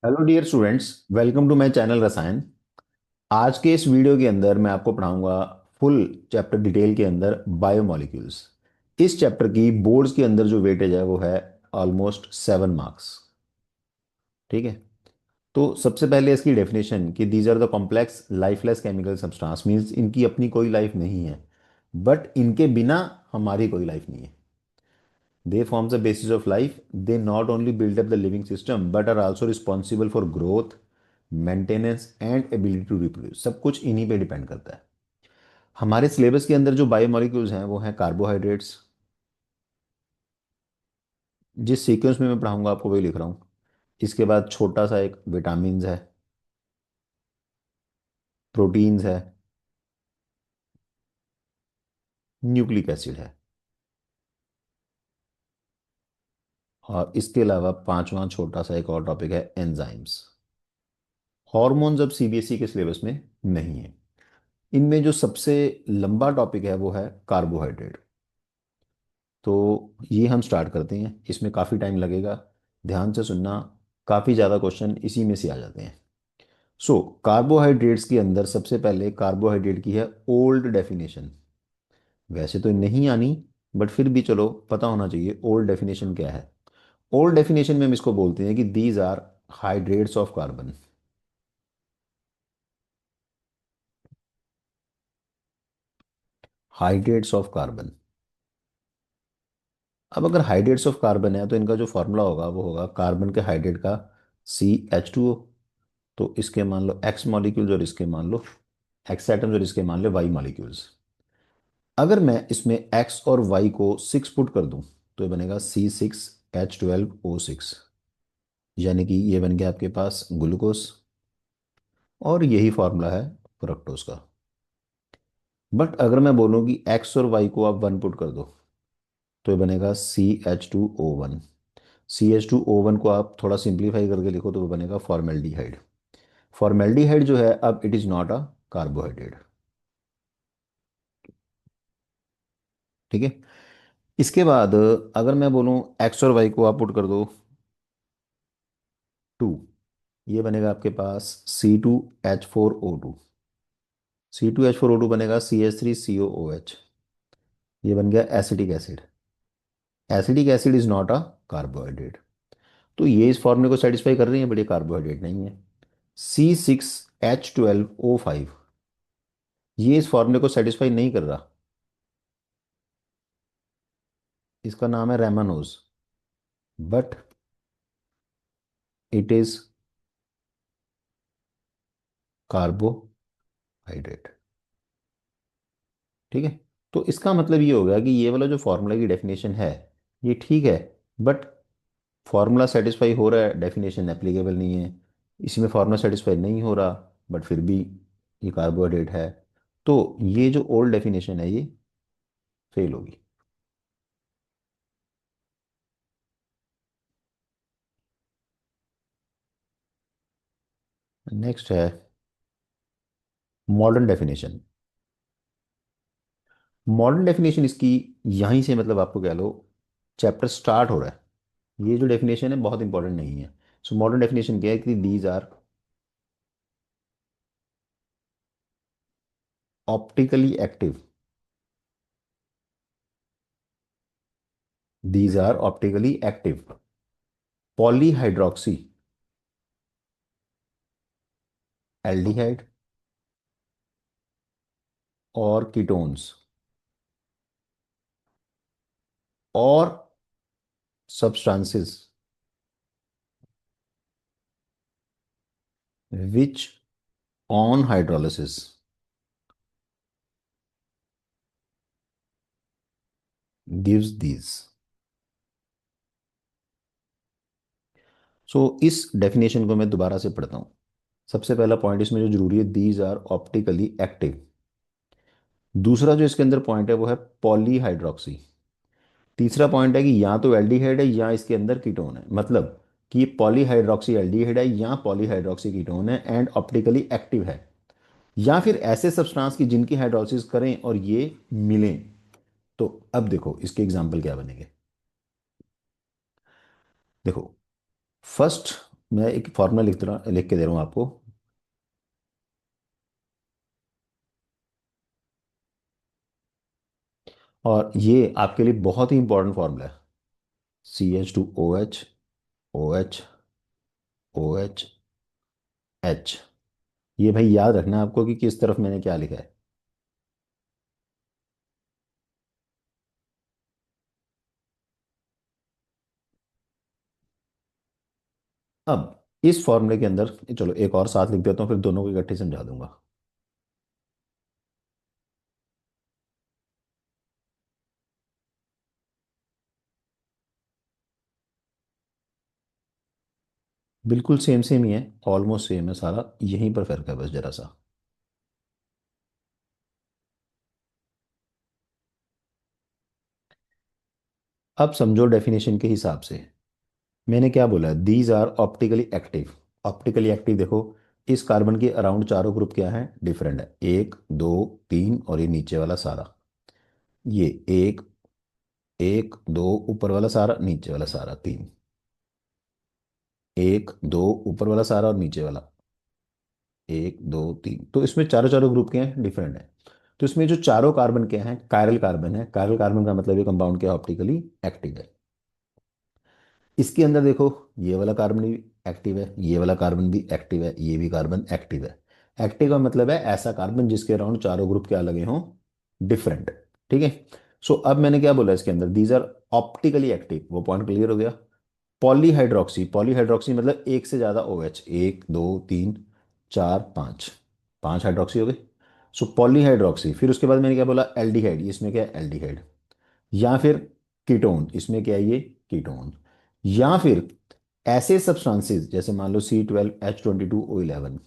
Hello dear students, welcome to my channel Rasayan. आज के इस वीडियो के अंदर मैं आपको पढ़ाऊंगा फुल चैप्टर डिटेल के अंदर बायोमोलिक्यूल्स। इस चैप्टर की बोर्ड्स के अंदर जो वेटेज है वो है ऑलमोस्ट 7 मार्क्स। ठीक है। तो सबसे पहले इसकी डेफिनेशन कि these are the complex lifeless chemical substance, means इनकी अपनी कोई लाइफ नहीं है, बट इनके बिना हमारी कोई लाइफ नहीं है। They form the basis of life. They not only build up the living system but are also responsible for growth, maintenance and ability to reproduce. सब कुछ इन्हीं पे डिपेंड करता है। हमारे सिलेबस के अंदर जो बायोमोलिक्यूल्स हैं वो हैं कार्बोहाइड्रेट्स। जिस सीक्वेंस में मैं पढ़ाऊंगा आपको वही लिख रहा हूँ। इसके बाद छोटा सा एक विटामिन्स है, प्रोटीन्स है, न्यूक्लिक एसिड है, और इसके अलावा पांचवा छोटा सा एक और टॉपिक है एंजाइम्स। हॉर्मोन्स अब सीबीएसई के सिलेबस में नहीं है। इनमें जो सबसे लंबा टॉपिक है वो है कार्बोहाइड्रेट। तो ये हम स्टार्ट करते हैं, इसमें काफ़ी टाइम लगेगा। ध्यान से सुनना, काफ़ी ज़्यादा क्वेश्चन इसी में से आ जाते हैं। सो कार्बोहाइड्रेट्स के अंदर सबसे पहले कार्बोहाइड्रेट की है ओल्ड डेफिनेशन। वैसे तो नहीं आनी, बट फिर भी चलो पता होना चाहिए ओल्ड डेफिनेशन क्या है। ओल्ड डेफिनेशन में हम इसको बोलते हैं कि these are hydrates of carbon. Hydrates of carbon. अब अगर हाइड्रेट्स ऑफ कार्बन है तो इनका जो फॉर्मूला होगा वो होगा कार्बन के हाइड्रेट का CH2O। तो इसके मान लो एक्स मॉलिक्यूल्स और इसके मान लो एक्स एटम्स और इसके मान लो वाई मॉलिक्यूल्स। अगर मैं इसमें एक्स और वाई को 6 पुट कर दूं तो ये बनेगा C6H12O6। यानी कि ये बन गया आपके पास ग्लूकोस, और यही फॉर्मूला है फ्रक्टोज का। बट अगर मैं बोलूं कि एक्स और वाई को आप 1 पुट कर दो तो ये बनेगा CH2O1। CH2O1 को आप थोड़ा सिंप्लीफाई करके लिखो तो वो बनेगा फॉर्मेल्डिहाइड। फॉर्मेल्डिहाइड जो है अब it is not a carbohydrate. ठीक है। इसके बाद अगर मैं बोलूं एक्स और वाई को आप पुट कर दो 2, ये बनेगा आपके पास C2H4O2। C2H4O2 बनेगा CH3COOH। ये बन गया acetic acid. Acetic acid is not a carbohydrate. तो ये इस फॉर्मूले को सेटिस्फाई कर रही है, बट ये कार्बोहाइड्रेट नहीं है। C6H12O5, ये इस फॉर्मूले को सेटिस्फाई नहीं कर रहा। इसका नाम है रेमानोज, बट इट इज कार्बोहाइड्रेट। ठीक है। तो इसका मतलब ये होगा कि ये वाला जो फॉर्मूला की डेफिनेशन है ये ठीक है, बट फॉर्मूला सेटिस्फाई हो रहा है, डेफिनेशन एप्लीकेबल नहीं है। इसमें फॉर्मूला सेटिस्फाई नहीं हो रहा, बट फिर भी ये कार्बोहाइड्रेट है। तो ये जो ओल्ड डेफिनेशन है ये फेल होगी। नेक्स्ट है मॉडर्न डेफिनेशन। मॉडर्न डेफिनेशन इसकी यहीं से मतलब आपको कह लो चैप्टर स्टार्ट हो रहा है। ये जो डेफिनेशन है बहुत इंपॉर्टेंट नहीं है। सो मॉडर्न डेफिनेशन क्या है कि these are optically active. These are optically active polyhydroxy aldehyde और कीटोन्स और substances which on hydrolysis gives these। So इस डेफिनेशन को मैं दोबारा से पढ़ता हूँ। सबसे पहला पॉइंट इसमें जो जरूरी है, दीज आर ऑप्टिकली एक्टिव। दूसरा जो इसके अंदर पॉइंट है वो है पॉलीहाइड्रोक्सी। तीसरा पॉइंट है कि या तो एल्डिहाइड है या इसके अंदर कीटोन है, मतलब कि पॉलीहाइड्रोक्सी एल्डिहाइड है या पॉलीहाइड्रोक्सी कीटोन है एंड ऑप्टिकली एक्टिव है, या फिर ऐसे सब्सटेंस की जिनकी हाइड्रोलिसिस करें और ये मिलें। तो अब देखो इसके एग्जाम्पल क्या बनेंगे। देखो, फर्स्ट मैं एक फॉर्मूला लिख के दे रहा हूँ आपको। और ये आपके लिए बहुत ही इंपॉर्टेंट फॉर्मूला है। CH2OH, OH, OH, ये भाई याद रखना है आपको कि किस तरफ मैंने क्या लिखा है। अब इस फॉर्मूले के अंदर चलो एक और साथ लिख देता हूँ, फिर दोनों को इकट्ठे समझा दूंगा। बिल्कुल सेम सेम ही है, ऑलमोस्ट सेम है सारा, यहीं पर फर्क है बस जरा सा। अब समझो डेफिनेशन के हिसाब से मैंने क्या बोला, these are optically active. Optically active देखो, इस कार्बन के अराउंड चारों ग्रुप क्या है, डिफरेंट है, एक दो तीन, और ये नीचे वाला सारा, ये एक, एक दो ऊपर वाला सारा, नीचे वाला सारा तीन, एक दो ऊपर वाला सारा और नीचे वाला, एक दो तीन। तो इसमें चारों चारों ग्रुप के हैं, डिफरेंट है। तो इसमें जो चारों कार्बन क्या हैं, कायरल कार्बन है। कायरल कार्बन का मतलब ये कंपाउंड क्या ऑप्टिकली एक्टिव है। इसके अंदर देखो, ये वाला कार्बन भी एक्टिव है, ये वाला कार्बन भी एक्टिव है, ये भी कार्बन एक्टिव है। एक्टिव का मतलब है ऐसा कार्बन जिसके अराउंड चारों ग्रुप क्या लगे हों, डिफरेंट। ठीक है। सो अब मैंने क्या बोला इसके अंदर, दीज आर ऑप्टिकली एक्टिव, वो पॉइंट क्लियर हो गया। पॉलीहाइड्रोक्सी, पॉलीहाइड्रोक्सी मतलब एक से ज्यादा OH, एक दो तीन चार पांच, पांच हाइड्रोक्सी हो गए। सो पॉलीहाइड्रोक्सी, फिर उसके बाद मैंने क्या बोला, एल्डिहाइड, इसमें क्या है एल्डिहाइड, या फिर कीटोन, इसमें क्या है ये कीटोन, या फिर ऐसे सब्सटेंसेस जैसे मान लो C12H22O11,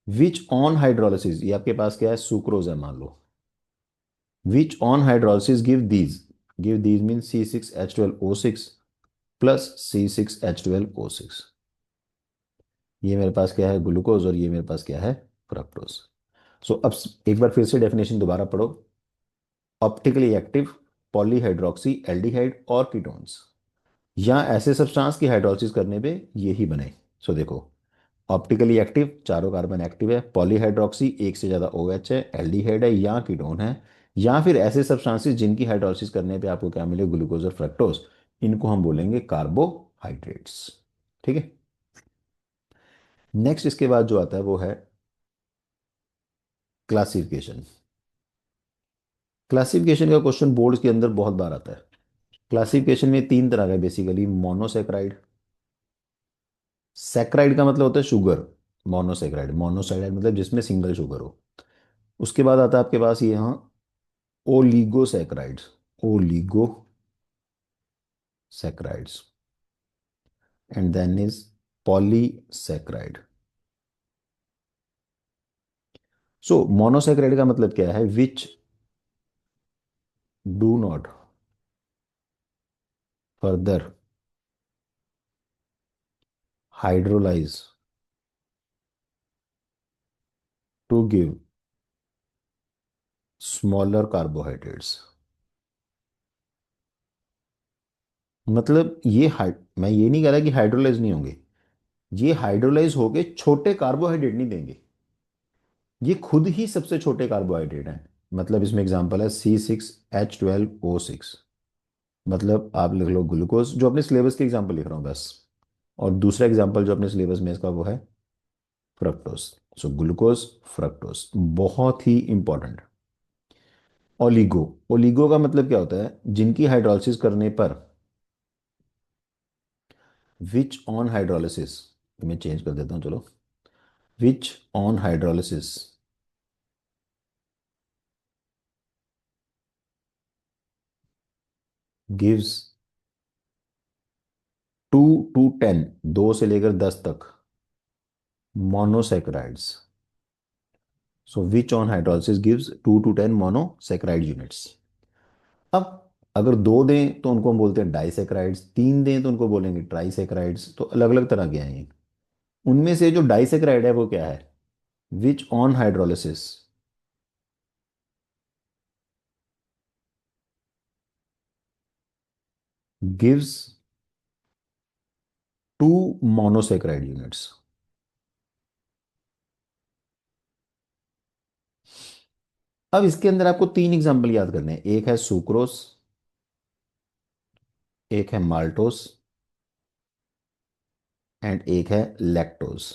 विच ऑन हाइड्रोलिसिस, ये आपके पास क्या है सुक्रोज है मान लो, which on hydrolysis give these mean C6H12O6 plus C6H12O6। ये मेरे पास क्या है ग्लूकोज, और ये मेरे पास क्या है फ्रक्टोज। सो अब एक बार फिर से डेफिनेशन दोबारा पढ़ो। ऑप्टिकली एक्टिव, पॉलीहाइड्रोक्सी, एल्डिहाइड और कीटोन्स, या ऐसे सब्सटेंस की हाइड्रोलिसिस करने पे यही बने। सो देखो, ऑप्टिकली एक्टिव चारों कार्बन एक्टिव है, पॉलीहाइड्रोक्सी एक से ज्यादा OH है, एल्डिहाइड है या कीटोन है, या फिर ऐसे सब्सटेंसेस जिनकी हाइड्रोलिसिस करने पे आपको क्या मिले, ग्लूकोज और फ्रक्टोज, इनको हम बोलेंगे कार्बोहाइड्रेट्स। ठीक है। नेक्स्ट इसके बाद जो आता है वो है क्लासिफिकेशन। क्लासिफिकेशन का क्वेश्चन बोर्ड्स के अंदर बहुत बार आता है। क्लासिफिकेशन में तीन तरह का है बेसिकली, मोनोसेक्राइड, सेक्राइड का मतलब होता है शुगर, मोनोसेक्राइड, मोनोसेक्राइड मतलब जिसमें सिंगल शुगर हो। उसके बाद आता है आपके पास ये यहाँ oligosaccharides, oligosaccharides, and then is polysaccharide. So monosaccharide का मतलब क्या है, which do not further hydrolyse to give smaller carbohydrates. मतलब मैं ये नहीं कह रहा कि हाइड्रोलाइज नहीं होंगे, ये हाइड्रोलाइज होके छोटे कार्बोहाइड्रेट नहीं देंगे, ये खुद ही सबसे छोटे कार्बोहाइड्रेट हैं। मतलब इसमें एग्जांपल है C6H12O6, मतलब आप लिख लो ग्लूकोज, जो अपने सिलेबस के एग्जांपल लिख रहा हूँ बस। और दूसरा एग्जांपल जो अपने सिलेबस में इसका वो है फ्रक्टोज। सो ग्लूकोज, फ्रक्टोज, बहुत ही इंपॉर्टेंट। ओलिगो, ओलिगो का मतलब क्या होता है, जिनकी हाइड्रोलिसिस करने पर, विच ऑन हाइड्रोलिसिस, मैं चेंज कर देता हूँ चलो, विच ऑन हाइड्रोलिसिस गिव्स 2 to 10, 2 से लेकर 10 तक monosaccharides. So which on hydrolysis gives 2 to 10 monosaccharide units. अब अगर दो दें तो उनको हम बोलते हैं डाइसेक्राइड्स, तीन दें तो उनको बोलेंगे ट्राइसेक्राइड्स। तो अलग अलग तरह के हैं ये। उनमें से जो डाइसेक्राइड है वो क्या है, which on hydrolysis gives two monosaccharide units. अब इसके अंदर आपको तीन एग्जांपल याद करने हैं, एक है सुक्रोस, एक है माल्टोस, एंड एक है लैक्टोज।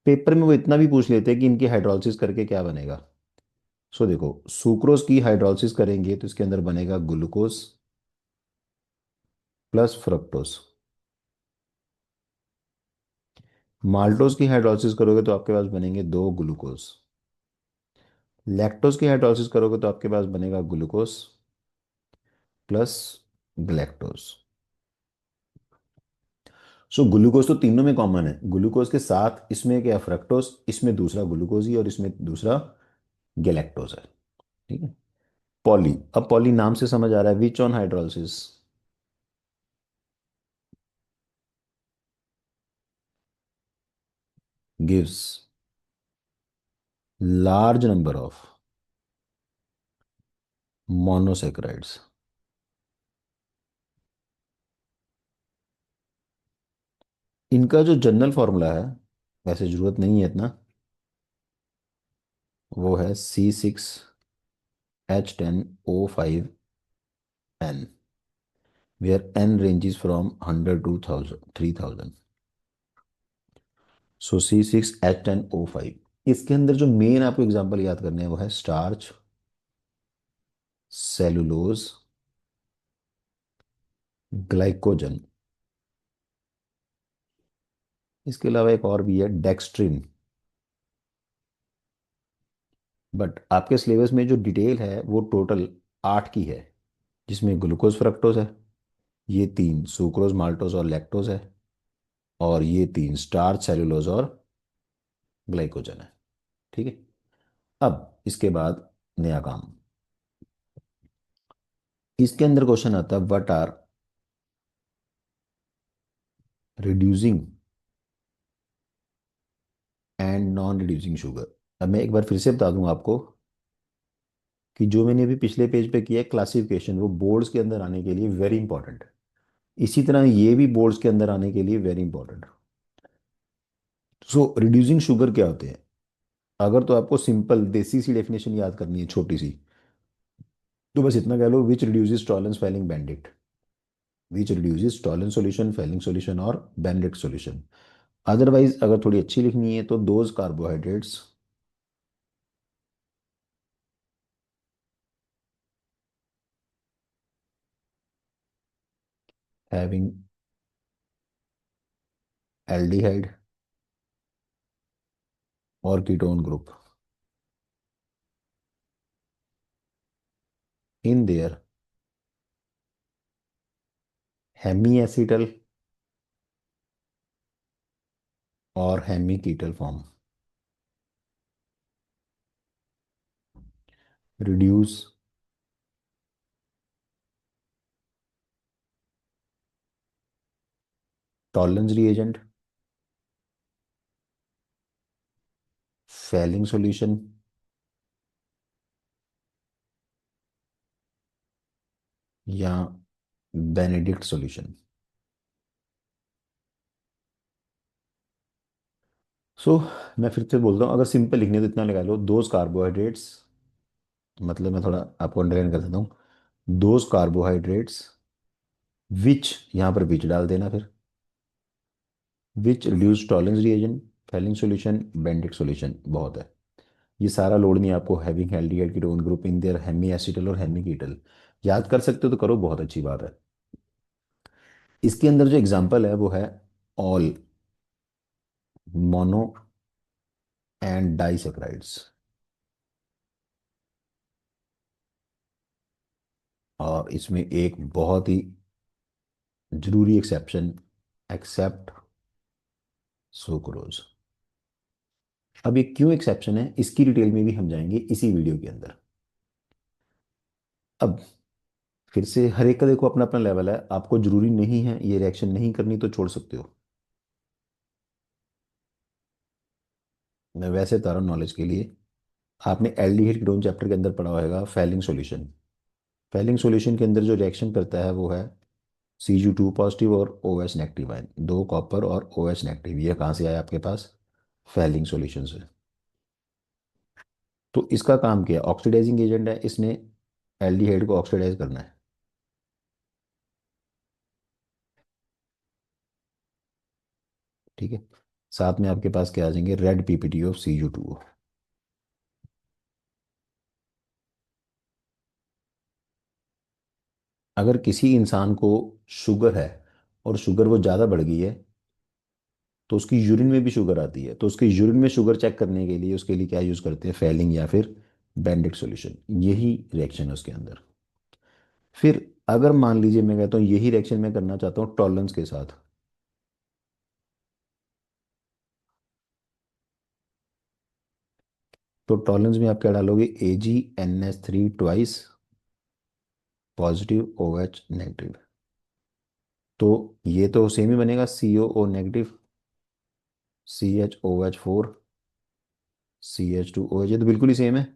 पेपर में वो इतना भी पूछ लेते हैं कि इनकी हाइड्रोलिसिस करके क्या बनेगा। सो देखो, सुक्रोज की हाइड्रोलिसिस करेंगे तो इसके अंदर बनेगा ग्लूकोज प्लस फ्रक्टोज। माल्टोज की हाइड्रोलिसिस करोगे तो आपके पास बनेंगे दो ग्लूकोज। लैक्टोज की हाइड्रोलिसिस करोगे तो आपके पास बनेगा glucose plus galactose. So glucose तो तीनों में कॉमन है, ग्लूकोज के साथ इसमें क्या फ्रक्टोज, इसमें दूसरा ग्लूकोज ही और इसमें दूसरा गैलेक्टोज है। ठीक है। पॉली, अब पॉली नाम से समझ आ रहा है, which on hydrolysis gives large number of monosaccharides. इनका जो जनरल फॉर्मूला है, वैसे जरूरत नहीं है इतना, वो है C6H10O5N, where N ranges from 100 to 1000 3000। So C6H10O5, इसके अंदर जो मेन आपको एग्जांपल याद करने हैं वो है स्टार्च, सेलुलोज, ग्लाइकोजन। इसके अलावा एक और भी है डेक्स्ट्रिन। बट आपके सिलेबस में जो डिटेल है वो टोटल 8 की है, जिसमें ग्लूकोज फ्रक्टोज है, ये तीन सुक्रोज माल्टोज और लैक्टोज है, और ये तीन स्टार्च सेलुलोज और ग्लाइकोजन है। ठीक है। अब इसके बाद नया काम, इसके अंदर क्वेश्चन आता है what are reducing and non reducing sugar. अब मैं एक बार फिर से बता दूं आपको कि जो मैंने अभी पिछले पेज पे किया है क्लासिफिकेशन, वो बोर्ड्स के अंदर आने के लिए वेरी इंपॉर्टेंट है। इसी तरह ये भी बोर्ड्स के अंदर आने के लिए वेरी इंपॉर्टेंट है। सो रिड्यूसिंग शुगर क्या होते हैं, अगर तो आपको सिंपल देसी सी डेफिनेशन याद करनी है छोटी सी, तो बस इतना कह लो, which reduces Tollens Fehling Benedict, which reduces Tollens solution Fehling solution और बैंडिट सॉल्यूशन। अदरवाइज अगर थोड़ी अच्छी लिखनी है तो दोज कार्बोहाइड्रेट्स हैविंग एल्डिहाइड और ketone group in their Hemy acetal और Hemy ketal form reduce tolerance reagent, Fehling solution या बेनेडिक्ट सॉल्यूशन। सो मैं फिर से बोलता हूँ, अगर सिंपल लिखने तो इतना लगा लो, दोज कार्बोहाइड्रेट्स, मतलब मैं थोड़ा आपको अंडरलाइन कर देता हूँ, दोज कार्बोहाइड्रेट्स विच, यहाँ पर विच डाल देना फिर, which reduce tolerance reagent, Fehling solution, Benedict solution, बहुत है। ये सारा लोड नहीं है आपको, having aldehyde ketone group in their Hemy acetal और हेमी कीटल, याद कर सकते हो तो करो, बहुत अच्छी बात है। इसके अंदर जो एग्जांपल है वो है ऑल मोनो एंड डाइसेक्राइड्स, और इसमें एक बहुत ही जरूरी एक्सेप्शन, एक्सेप्ट सुक्रोज। अब ये क्यों एक्सेप्शन है इसकी डिटेल में भी हम जाएंगे इसी वीडियो के अंदर। अब फिर से हर एक का देखो अपना अपना लेवल है, आपको जरूरी नहीं है ये रिएक्शन नहीं करनी तो छोड़ सकते हो। मैं वैसे बता रहा हूँ नॉलेज के लिए, आपने एल्डिहाइड कीटोन चैप्टर के अंदर पढ़ा होगा फेलिंग सॉल्यूशन। फेलिंग सॉल्यूशन के अंदर जो रिएक्शन करता है वो है Cu2 पॉजिटिव और OH नेगेटिव आयन, दो कॉपर और OH नेगेटिव, ये कहाँ से आया आपके पास? फेलिंग सॉल्यूशन से। तो इसका काम क्या है? ऑक्सीडाइजिंग एजेंट है, इसने एल्डिहाइड को ऑक्सीडाइज करना है। ठीक है। साथ में आपके पास क्या आ जाएंगे? Red PPT of Cu2O। अगर किसी इंसान को शुगर है और शुगर वो ज़्यादा बढ़ गई है, तो उसकी यूरिन में भी शुगर आती है, तो उसके यूरिन में शुगर चेक करने के लिए उसके लिए क्या यूज़ करते हैं? फेलिंग या फिर बेंडिक सॉल्यूशन। यही रिएक्शन है उसके अंदर। फिर अगर मान लीजिए मैं कहता हूँ यही रिएक्शन मैं करना चाहता हूँ टॉलरेंस के साथ, तो टॉलरेंस में आप क्या डालोगे? AgNH3 twice positive OH negative. तो ये तो सेम ही बनेगा, COO नेगेटिव CHOH4 CH2OH, ये तो बिल्कुल ही सेम है।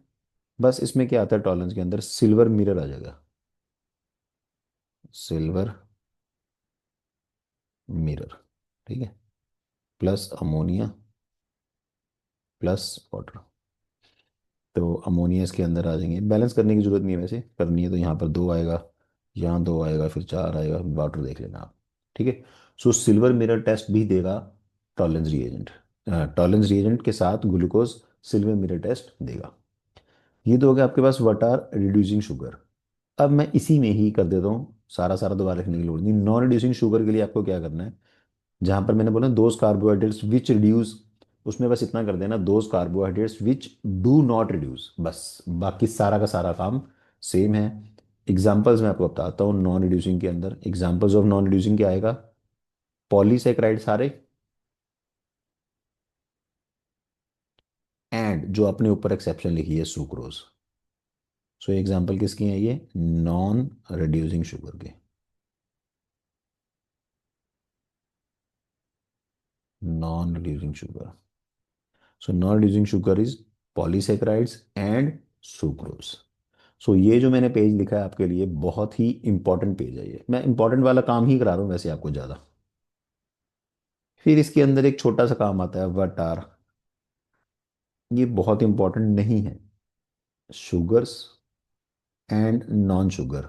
बस इसमें क्या आता है टॉलरेंस के अंदर? सिल्वर मिरर आ जाएगा, सिल्वर मिरर। ठीक है। Plus ammonia plus water. तो अमोनिया इसके अंदर आ जाएंगे, बैलेंस करने की जरूरत नहीं है, वैसे करनी है तो यहाँ पर दो आएगा, यहाँ दो आएगा, फिर चार आएगा, वाटर देख लेना आप। ठीक है। सो सिल्वर मिरर टेस्ट भी देगा टॉलरेंस रिएजेंट। टॉलरेंस रिएजेंट के साथ ग्लूकोज सिल्वर मिरर टेस्ट देगा। ये तो हो गया आपके पास व्हाट आर रिड्यूसिंग शुगर। अब मैं इसी में ही कर देता हूँ, सारा सारा दोबारा लिखने की लोड़ नहीं। नॉन रिड्यूसिंग शुगर के लिए आपको क्या करना है? जहां पर मैंने बोला दोज कार्बोहाइड्रेट्स विच रिड्यूस, उसमें बस इतना कर देना, those carbohydrates which do not reduce, बस। बाकी सारा का सारा काम सेम है। एग्जांपल्स मैं आपको बताता हूँ नॉन रिड्यूसिंग के अंदर। एग्जांपल्स ऑफ नॉन रिड्यूसिंग क्या आएगा? पॉलीसेकेराइड सारे, एंड जो अपने ऊपर एक्सेप्शन लिखी है सुक्रोज। सो एग्जांपल किसकी है ये? नॉन रिड्यूसिंग शुगर के। Non reducing sugar. So non reducing sugar is polysaccharides and sucrose. सो ये जो मैंने पेज लिखा है आपके लिए बहुत ही इंपॉर्टेंट पेज है। ये मैं इंपॉर्टेंट वाला काम ही करा रहा हूँ वैसे आपको ज़्यादा। फिर इसके अंदर एक छोटा सा काम आता है व्हाट आर, ये बहुत इंपॉर्टेंट नहीं है, शुगर्स एंड नॉन शुगर।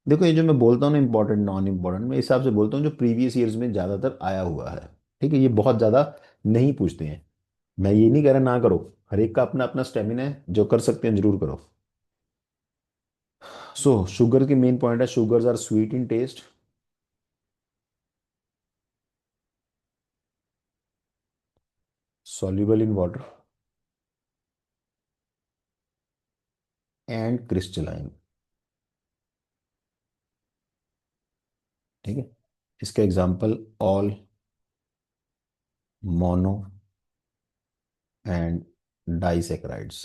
देखो ये जो मैं बोलता हूँ ना इंपॉर्टेंट नॉन इंपॉर्टेंट, मैं इस हिसाब से बोलता हूँ जो प्रीवियस ईयर्स में ज़्यादातर आया हुआ है। ठीक है, ये बहुत ज़्यादा नहीं पूछते हैं। मैं ये नहीं कह रहा ना करो, हर एक का अपना अपना स्टेमिना है, जो कर सकते हैं जरूर करो। सो शुगर की मेन पॉइंट है, sugars are sweet in taste, soluble in water and crystalline. ठीक है। इसका example all, mono and disaccharides.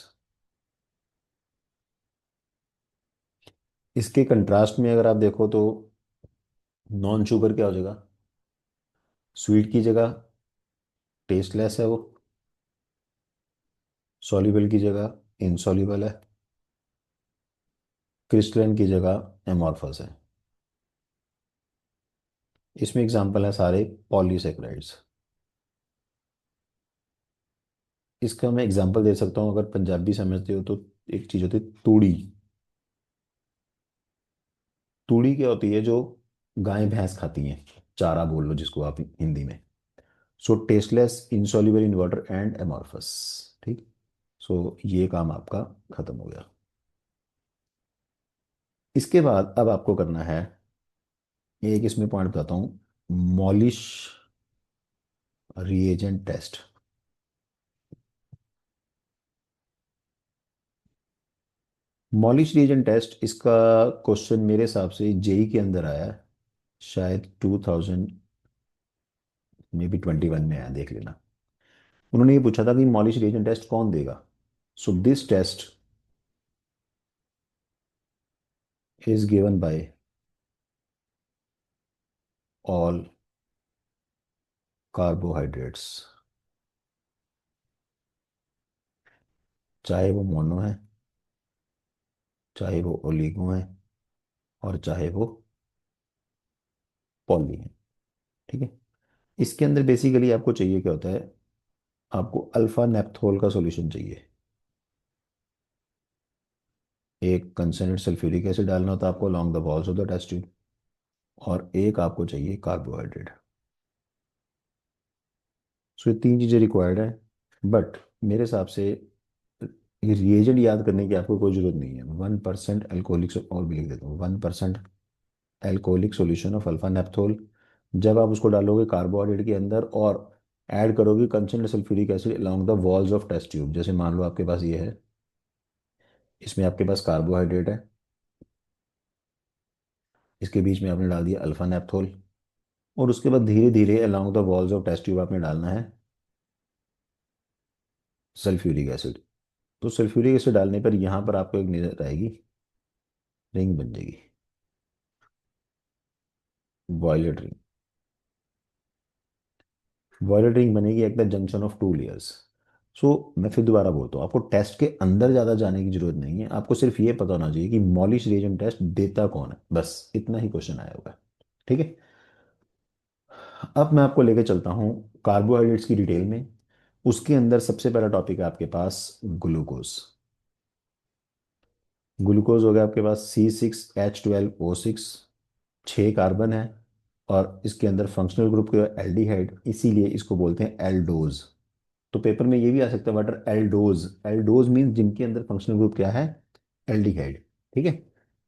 इसके कंट्रास्ट में अगर आप देखो तो नॉन शुगर क्या हो जाएगा? स्वीट की जगह टेस्टलेस है वो, सॉल्युबल की जगह इनसॉल्युबल है, क्रिस्टलाइन की जगह एमॉर्फस है। इसमें एग्जांपल है सारे पॉलीसेक्राइड्स। इसका मैं एग्जांपल दे सकता हूँ, अगर पंजाबी समझते हो तो। एक चीज होती है तूड़ी। तूड़ी क्या होती है? जो गाय भैंस खाती हैं, चारा बोल लो जिसको आप हिंदी में। So tasteless, insoluble in water and amorphous. ठीक। सो ये काम आपका खत्म हो गया। इसके बाद अब आपको करना है एक, इसमें पॉइंट बताता हूँ, Molisch reagent test. Molisch reagent test, इसका क्वेश्चन मेरे हिसाब से जेई के अंदर आया है, शायद 2000 में भी 21 में आया, देख लेना। उन्होंने ये पूछा था कि मॉलिश रिएजेंट टेस्ट कौन देगा। So this test is given by all carbohydrates, चाहे वो मोनो है, चाहे वो ओलिगो है, और चाहे वो पॉली है। ठीक है। इसके अंदर बेसिकली आपको चाहिए क्या होता है, आपको अल्फा नेप्थोल का सॉल्यूशन चाहिए। एक कंसनट्रेट सल्फ्यूरिक एसिड डालना होता है आपको along the walls of the test tube, और एक आपको चाहिए कार्बोहाइड्रेट। सो ये तीन चीज़ें रिक्वायर्ड है। बट मेरे हिसाब से ये रिएजेंट याद करने की आपको कोई जरूरत नहीं है। 1% एल्कोहलिक, और भी लिख देता हूँ, 1% alcoholic solution of alpha naphthol. जब आप उसको डालोगे कार्बोहाइड्रेट के अंदर और ऐड करोगे concentrate sulphuric acid along the walls of test tube, जैसे मान लो आपके पास ये है, इसमें आपके पास कार्बोहाइड्रेट है, इसके बीच में आपने डाल दिया अल्फा नेप्थोल, और उसके बाद धीरे धीरे along the walls of test tube आपने डालना है सल्फ्यूरिक एसिड। तो सल्फ्यूरिक एसिड डालने पर यहाँ पर आपको एक नजर आएगी, रिंग बन जाएगी, वॉयलेट रिंग। वॉयलेट रिंग बनेगी at the junction of two layers. So मैं फिर दोबारा बोलता हूँ, आपको टेस्ट के अंदर ज़्यादा जाने की जरूरत नहीं है, आपको सिर्फ ये पता होना चाहिए कि मॉलिश रिएजेंट टेस्ट देता कौन है, बस इतना ही क्वेश्चन आया हुआ है। ठीक है। अब मैं आपको लेके चलता हूँ कार्बोहाइड्रेट्स की डिटेल में। उसके अंदर सबसे पहला टॉपिक है आपके पास ग्लूकोज। ग्लूकोज हो गया आपके पास C6H12O6, 6 कार्बन है, और इसके अंदर फंक्शनल ग्रुप के एल्डिहाइड, इसीलिए इसको बोलते हैं एल्डोज। तो पेपर में ये भी आ सकता है वाटर एल्डोज। एल्डोज मीन्स जिनके अंदर फंक्शनल ग्रुप क्या है, एल्डिहाइड। ठीक है।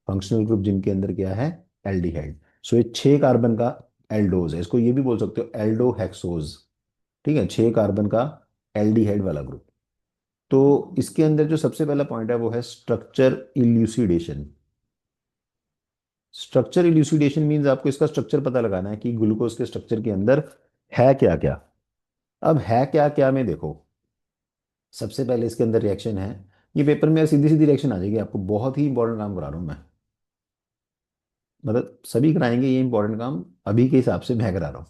फंक्शनल ग्रुप जिनके अंदर क्या है, एल्डिहाइड। सो ये 6 कार्बन का एल्डोज है, इसको ये भी बोल सकते हो एल्डोहेक्सोज। ठीक है, 6 कार्बन का एल्डिहाइड वाला ग्रुप। तो इसके अंदर जो सबसे पहला पॉइंट है वो है स्ट्रक्चर इल्यूसिडेशन। स्ट्रक्चर इल्यूसिडेशन मीन्स आपको इसका स्ट्रक्चर पता लगाना है कि ग्लूकोज के स्ट्रक्चर के अंदर है क्या क्या। अब है क्या क्या में देखो, सबसे पहले इसके अंदर रिएक्शन है। ये पेपर में सीधी सीधी रिएक्शन आ जाएगी आपको, बहुत ही इंपॉर्टेंट काम करा रहा हूं मैं, मतलब सभी कराएंगे ये इंपॉर्टेंट काम, अभी के हिसाब से मैं करा रहा हूँ।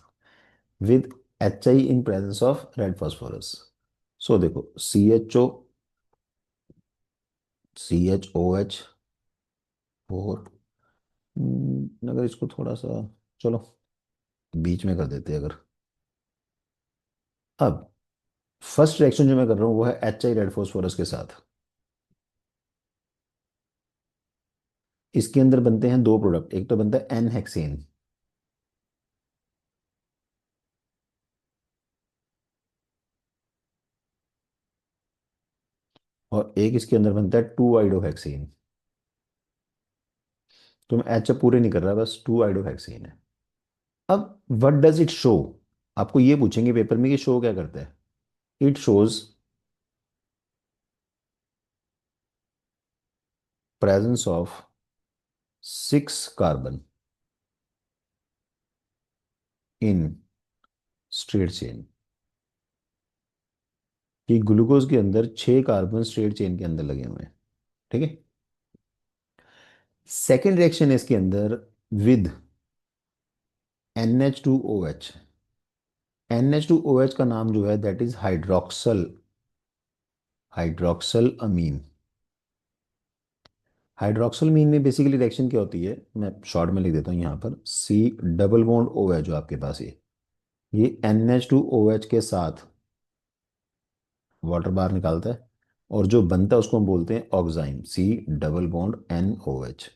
With HI in presence of red phosphorus. So देखो CHO CHOH4, अगर इसको थोड़ा सा, चलो बीच में कर देते हैं अगर। अब फर्स्ट रिएक्शन जो मैं कर रहा हूँ वो है HI रेड फॉस्फोरस के साथ। इसके अंदर बनते हैं दो प्रोडक्ट, एक तो बनता है एन हेक्सेन, और एक इसके अंदर बनता है 2 आइडोहेक्सेन। तो मैं एच पूरे नहीं कर रहा, बस 2 आइडोहेक्सेन है। अब व्हाट डज इट शो, आपको ये पूछेंगे पेपर में कि शो क्या करता है। It shows presence of 6 carbon in straight chain, कि ग्लूकोज के अंदर 6 कार्बन स्ट्रेट चेन के अंदर लगे हुए हैं। ठीक है। सेकेंड रिएक्शन है इसके अंदर विद NH2OH। NH2OH का नाम जो है that is hydroxyl, hydroxyl amine. Hydroxyl amine में बेसिकली रिएक्शन क्या होती है, मैं शॉर्ट में लिख देता हूँ यहाँ पर, C डबल बॉन्ड O है जो आपके पास ये NH2OH के साथ वाटर बार निकालता है, और जो बनता है उसको हम बोलते हैं ऑक्साइन, C डबल बॉन्ड NOH।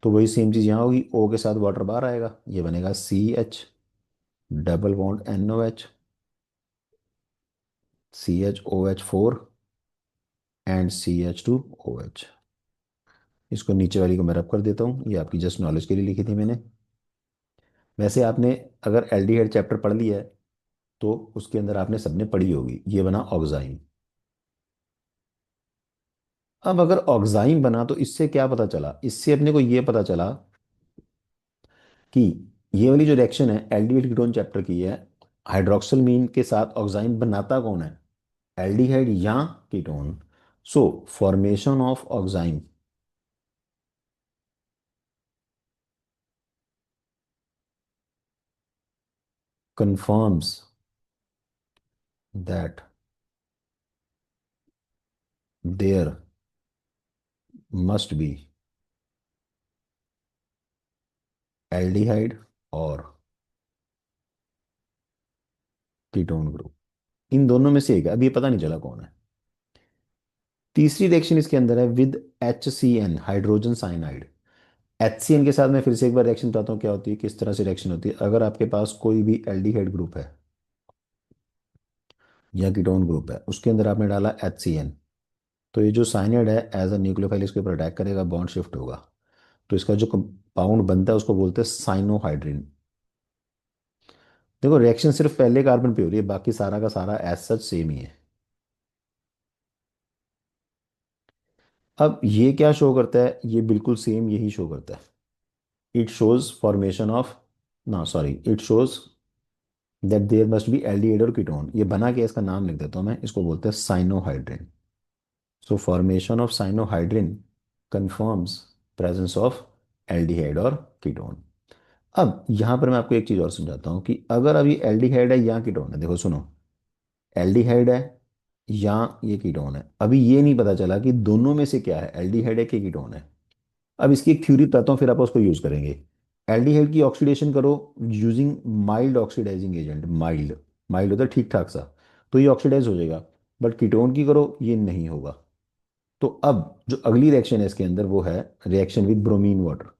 तो वही सेम चीज़ यहाँ होगी, O के साथ वाटर बार आएगा, ये बनेगा CH double bond NOH, CHOH4 and CH2OH। इसको नीचे वाली को मैं रब कर देता हूँ, ये आपकी जस्ट नॉलेज के लिए लिखी थी मैंने। वैसे आपने अगर एल्डिहाइड चैप्टर पढ़ लिया है तो उसके अंदर आपने सबने पढ़ी होगी, ये बना ऑक्साइन। अब अगर ऑक्साइन बना तो इससे क्या पता चला, इससे अपने को ये पता चला कि ये वाली जो रिएक्शन है एल्डिहाइड कीटोन चैप्टर की है, हाइड्रोक्सिलमीन के साथ ऑक्साइन बनाता कौन है, एल्डिहाइड या ketone. So formation of oxime confirms that there must be aldehyde और कीटोन ग्रुप, इन दोनों में से एक है, अब ये पता नहीं चला कौन है। तीसरी रिएक्शन इसके अंदर है with HCN, hydrogen cyanide. HCN के साथ मैं फिर से एक बार रिएक्शन बताता हूँ क्या होती है, किस तरह से रिएक्शन होती है। अगर आपके पास कोई भी एल्डिहाइड ग्रुप है या कीटोन ग्रुप है, उसके अंदर आपने डाला HCN, तो ये जो साइनाइड है एज अ न्यूक्लियोफाइल इसके ऊपर अटैक करेगा, बॉन्ड शिफ्ट होगा। तो इसका जो कंपाउंड बनता है उसको बोलते हैं साइनोहाइड्रिन। देखो रिएक्शन सिर्फ पहले कार्बन पे हो रही है, बाकी सारा का सारा एज सच सेम ही है। अब ये क्या शो करता है, ये बिल्कुल सेम यही शो करता है। इट शोज फॉर्मेशन ऑफ, ना sorry, it shows that there must be aldehyde और कीटोन। ये बना के इसका नाम लिख देता हूँ मैं, इसको बोलते हैं cyanohydrin. So formation of cyanohydrin confirms presence of aldehyde और कीटोन। अब यहां पर मैं आपको एक चीज और समझाता हूँ कि अगर अभी एल्डिहाइड है या कीटोन है, देखो सुनो, एल्डिहाइड है या ये कीटोन है, अभी ये नहीं पता चला कि दोनों में से क्या है, एल्डिहाइड है कि कीटोन है। अब इसकी एक थ्योरी बताता हूँ, फिर आप उसको यूज करेंगे। एल्डिहाइड की ऑक्सीडेशन करो using mild oxidising agent, mild, mild होता है ठीक ठाक सा, तो ये ऑक्सीडाइज हो जाएगा। बट कीटोन की करो ये नहीं होगा। तो अब जो अगली रिएक्शन है इसके अंदर वो है reaction with bromine water.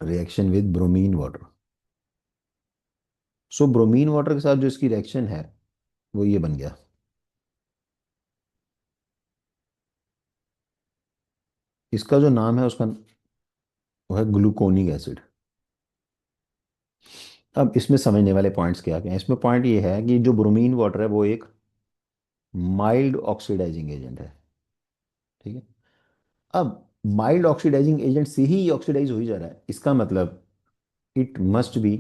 Reaction with bromine water. So bromine water के साथ जो इसकी रिएक्शन है वो ये बन गया। इसका जो नाम है उसका वो है ग्लूकोनिक एसिड। अब इसमें समझने वाले पॉइंट्स क्या क्या हैं, इसमें पॉइंट ये है कि जो ब्रोमीन वाटर है वो एक माइल्ड ऑक्सीडाइजिंग एजेंट है। ठीक है। अब माइल्ड ऑक्सीडाइजिंग एजेंट से ही ऑक्सीडाइज हो ही जा रहा है, इसका मतलब इट मस्ट बी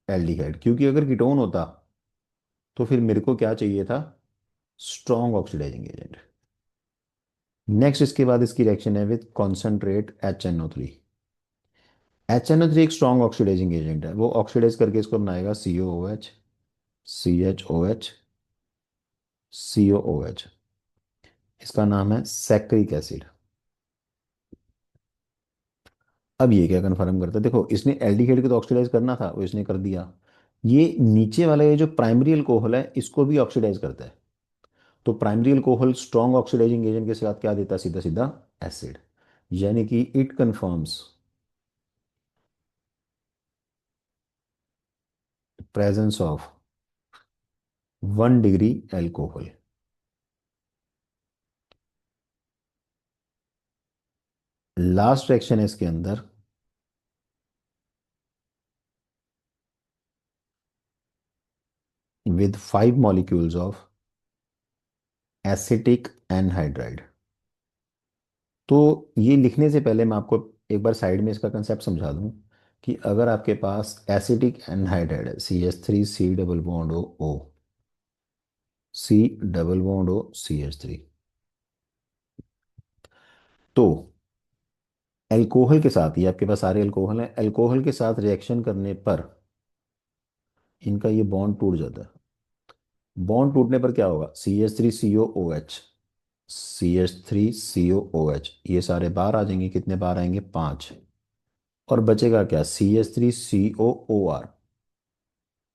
एल्डिहाइड, क्योंकि अगर कीटोन होता तो फिर मेरे को क्या चाहिए था, स्ट्रॉन्ग ऑक्सीडाइजिंग एजेंट। नेक्स्ट इसके बाद इसकी रिएक्शन है विद कॉन्सेंट्रेट HNO3। HNO3 एक स्ट्रॉन्ग ऑक्सीडाइजिंग एजेंट है, वो ऑक्सीडाइज करके इसको बनाएगा COOH, CHOH, COOH। इसका नाम है सैक्रिक एसिड। अब ये क्या कन्फर्म करता है, देखो इसने एल्डिहाइड को तो ऑक्सीडाइज करना था वो इसने कर दिया। ये नीचे वाला ये जो प्राइमरी अल्कोहल है इसको भी ऑक्सीडाइज करता है। तो primary alcohol strong oxidising agent के साथ क्या देता है, सीधा सीधा एसिड। यानी कि it confirms presence of 1 degree alcohol. Last reaction है इसके अंदर with 5 molecules of acetic anhydride. तो ये लिखने से पहले मैं आपको एक बार साइड में इसका कंसेप्ट समझा दूं कि अगर आपके पास एसिटिक एनहाइड्राइड है, CH3 C double bond O, C double bond O CH3, तो एल्कोहल के साथ, ये आपके पास सारे एल्कोहल हैं, एल्कोहल के साथ रिएक्शन करने पर इनका ये बॉन्ड टूट जाता है। बॉन्ड टूटने पर क्या होगा, CH3COOH, CH3COOH, ये सारे बाहर आ जाएंगे, कितने बाहर आएंगे, 5। और बचेगा क्या, CH3COOR।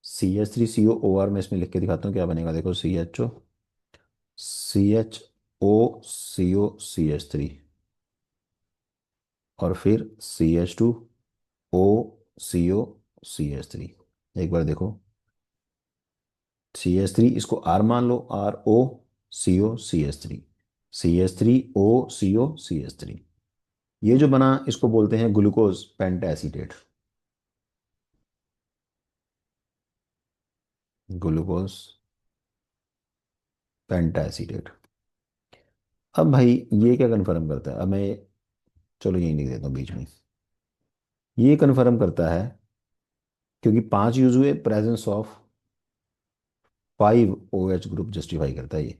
CH3COOR में इसमें लिख के दिखाता हूँ क्या बनेगा, देखो CHO CHO CO CH3, और फिर CH2OCO CH3। एक बार देखो, CH3 इसको R मान लो, ROCOCH3, CH3OCOCH3। ये जो बना इसको बोलते हैं ग्लूकोज पेंटाएसीटेट, ग्लूकोज पेंटाएसीटेट। अब भाई ये क्या कन्फर्म करता है, अब मैं, चलो यही लिख देता हूँ बीच में। ये कन्फर्म करता है क्योंकि 5 यूज हुए, presence of 5 OH group justify करता है ये,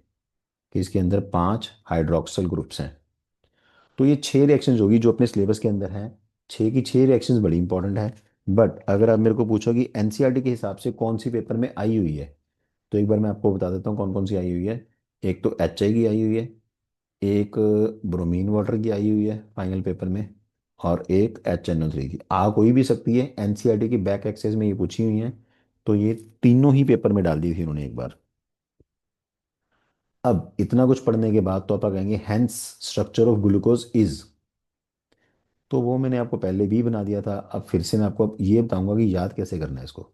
कि इसके अंदर 5 हाइड्रोक्सिल ग्रुप्स हैं। तो ये 6 रिएक्शंस होगी जो अपने सिलेबस के अंदर हैं। 6 की 6 रिएक्शंस बड़ी इंपॉर्टेंट है। बट अगर आप मेरे को पूछो कि NCERT के हिसाब से कौन सी पेपर में आई हुई है, तो एक बार मैं आपको बता देता हूँ कौन कौन सी आई हुई है। एक तो HI की आई हुई है, एक ब्रोमीन वाटर की आई हुई है फाइनल पेपर में, और एक HNO3 की आ कोई भी सकती है। NCERT की बैक एक्सेस में ये पूछी हुई है, तो ये तीनों ही पेपर में डाल दी थी उन्होंने एक बार। अब इतना कुछ पढ़ने के बाद तो आप कहेंगे hence structure of glucose is, तो वो मैंने आपको पहले भी बना दिया था। अब फिर से मैं आपको अब ये बताऊंगा कि याद कैसे करना है इसको।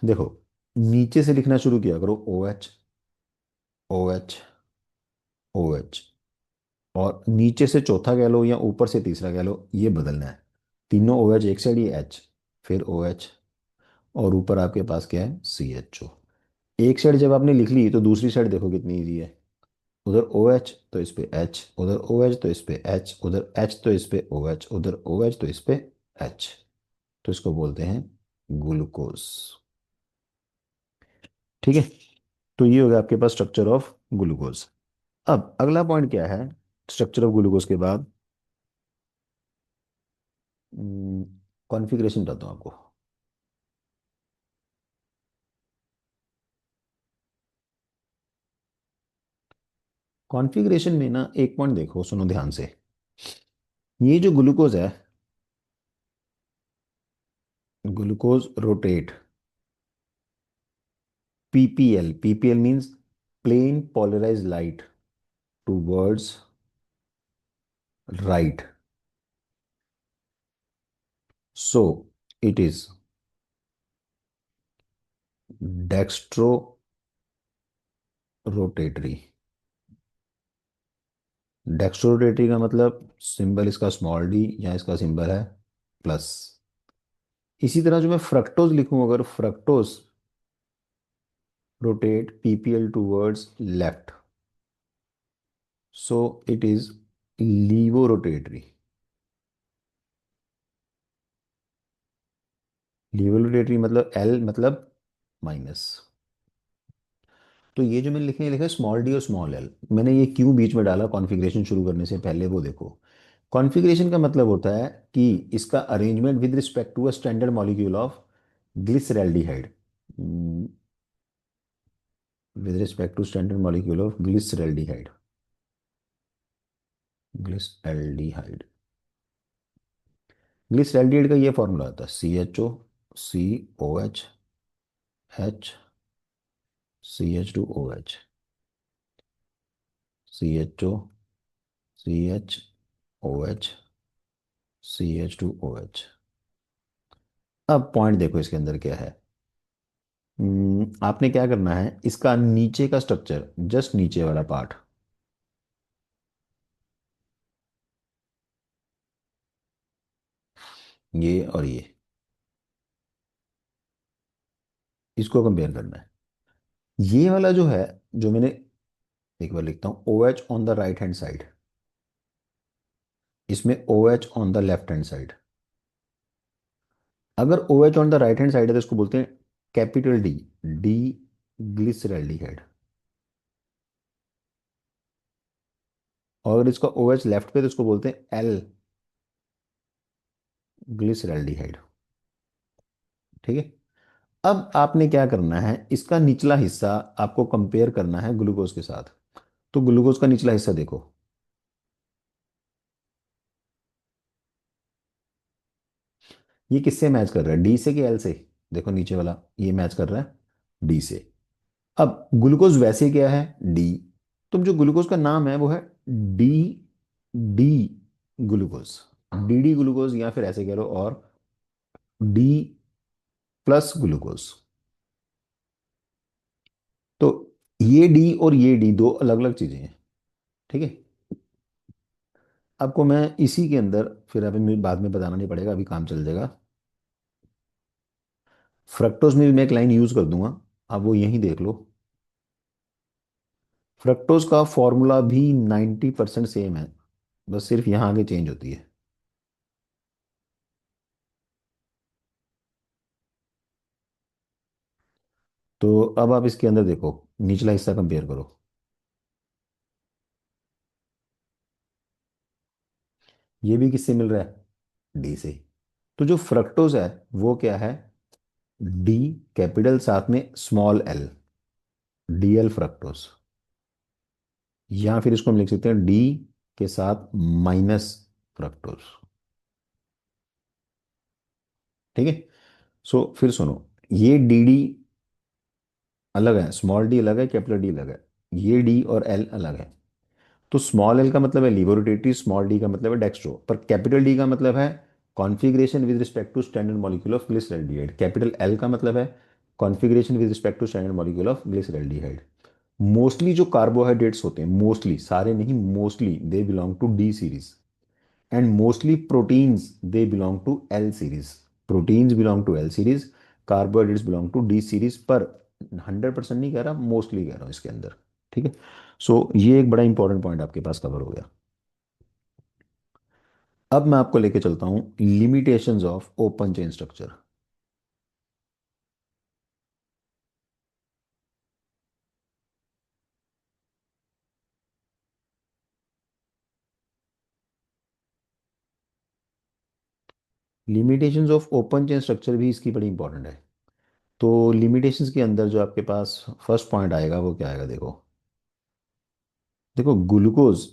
देखो, नीचे से लिखना शुरू किया करो, OH, OH, OH, और नीचे से चौथा कह लो या ऊपर से तीसरा कह लो, ये बदलना है। तीनों OH एक साइड, ये H, फिर OH, और ऊपर आपके पास क्या है, CHO। एक साइड जब आपने लिख ली तो दूसरी साइड देखो कितनी इजी है। उधर OH तो इस पे H, उधर OH तो इस पे H, उधर H तो इस पे OH, उधर OH तो इस पे H। तो इसको बोलते हैं ग्लूकोज। ठीक है, तो ये हो गया आपके पास स्ट्रक्चर ऑफ ग्लूकोज। अब अगला पॉइंट क्या है स्ट्रक्चर ऑफ ग्लूकोज के बाद, कॉन्फ़िगरेशन बताता हूँ आपको। कॉन्फ़िगरेशन में ना एक पॉइंट देखो, सुनो ध्यान से। ये जो ग्लूकोज है, glucose rotate, PPL means plane polarise light towards right, so it is dextro rotatory. Dextro rotatory का मतलब सिंबल इसका स्मॉल डी या इसका सिंबल है प्लस। इसी तरह जो मैं फ्रक्टोज लिखूं, अगर fructose rotate PPL towards left, so it is laevo rotatory. Laevo rotatory मतलब एल मतलब माइनस। तो ये जो मैंने लिखने लिखा है स्मॉल डी और स्मॉल एल, मैंने ये क्यों बीच में डाला कॉन्फ़िगरेशन शुरू करने से पहले, वो देखो। कॉन्फ़िगरेशन का मतलब होता है कि इसका arrangement with respect to a standard molecule of glyceraldehyde, with respect to standard molecule of glyceraldehyde, glyceraldehyde. Glyceraldehyde का ये फॉर्मूला होता है CHO, COH, H, CH2OH, CHOCH, CH2OH। अब पॉइंट देखो इसके अंदर क्या है। आपने क्या करना है, इसका नीचे का स्ट्रक्चर, जस्ट नीचे वाला पार्ट, ये और इसको कंपेयर करना है। ये वाला जो है, जो मैंने, एक बार लिखता हूं, OH on the right hand side, इसमें OH on the left hand side. अगर OH on the right hand side है तो इसको बोलते हैं कैपिटल डी, डी ग्लिसरैल्डिहाइड। और अगर इसका OH लेफ्ट पे तो इसको बोलते हैं एल ग्लिसरैल्डिहाइड। ठीक है। अब आपने क्या करना है, इसका निचला हिस्सा आपको कंपेयर करना है ग्लूकोज के साथ। तो ग्लूकोज का निचला हिस्सा देखो, ये किससे मैच कर रहा है, डी से कि एल से। देखो नीचे वाला ये मैच कर रहा है डी से। अब ग्लूकोज वैसे क्या है, डी। तो जो ग्लूकोज का नाम है वो है D, D glucose, DD glucose, या फिर ऐसे कह लो, और डी प्लस ग्लूकोज। तो ये डी और ये डी दो अलग अलग चीजें हैं। ठीक है। आपको मैं इसी के अंदर, फिर अभी मुझे बाद में बताना नहीं पड़ेगा, अभी काम चल जाएगा। फ्रक्टोज में भी मैं एक लाइन यूज कर दूंगा, आप वो यहीं देख लो। फ्रक्टोज का फॉर्मूला भी 90% सेम है, बस सिर्फ यहाँ आगे चेंज होती है। तो अब आप इसके अंदर देखो, निचला हिस्सा कंपेयर करो, ये भी किससे मिल रहा है, डी से। तो जो फ्रक्टोज है वो क्या है, डी कैपिटल साथ में small L, D L fructose. या फिर इसको हम लिख सकते हैं डी के साथ माइनस फ्रक्टोज। ठीक है। सो फिर सुनो, ये डी डी अलग है, स्मॉल डी अलग है, कैपिटल डी अलग है, ये डी और एल अलग है। तो स्मॉल एल का मतलब है लिबोरोटेटरी, स्मॉल डी का मतलब है डेक्स्ट्रो, पर कैपिटल डी का मतलब है configuration with respect to standard molecule of glyceraldehyde. Capital L का मतलब है configuration with respect to standard molecule of glyceraldehyde. Mostly जो कार्बोहाइड्रेट्स होते हैं, मोस्टली, सारे नहीं, mostly they belong to D series, and mostly proteins they belong to L series. Proteins belong to L series, carbohydrates belong to D series, पर 100% नहीं कह रहा, mostly कह रहा हूँ इसके अंदर। ठीक है। सो ये एक बड़ा इंपॉर्टेंट पॉइंट आपके पास कवर हो गया। अब मैं आपको लेके चलता हूँ limitations of open chain structure. Limitations of open chain structure भी इसकी बड़ी इंपॉर्टेंट है। तो लिमिटेशंस के अंदर जो आपके पास फर्स्ट पॉइंट आएगा वो क्या आएगा, देखो। देखो, ग्लूकोज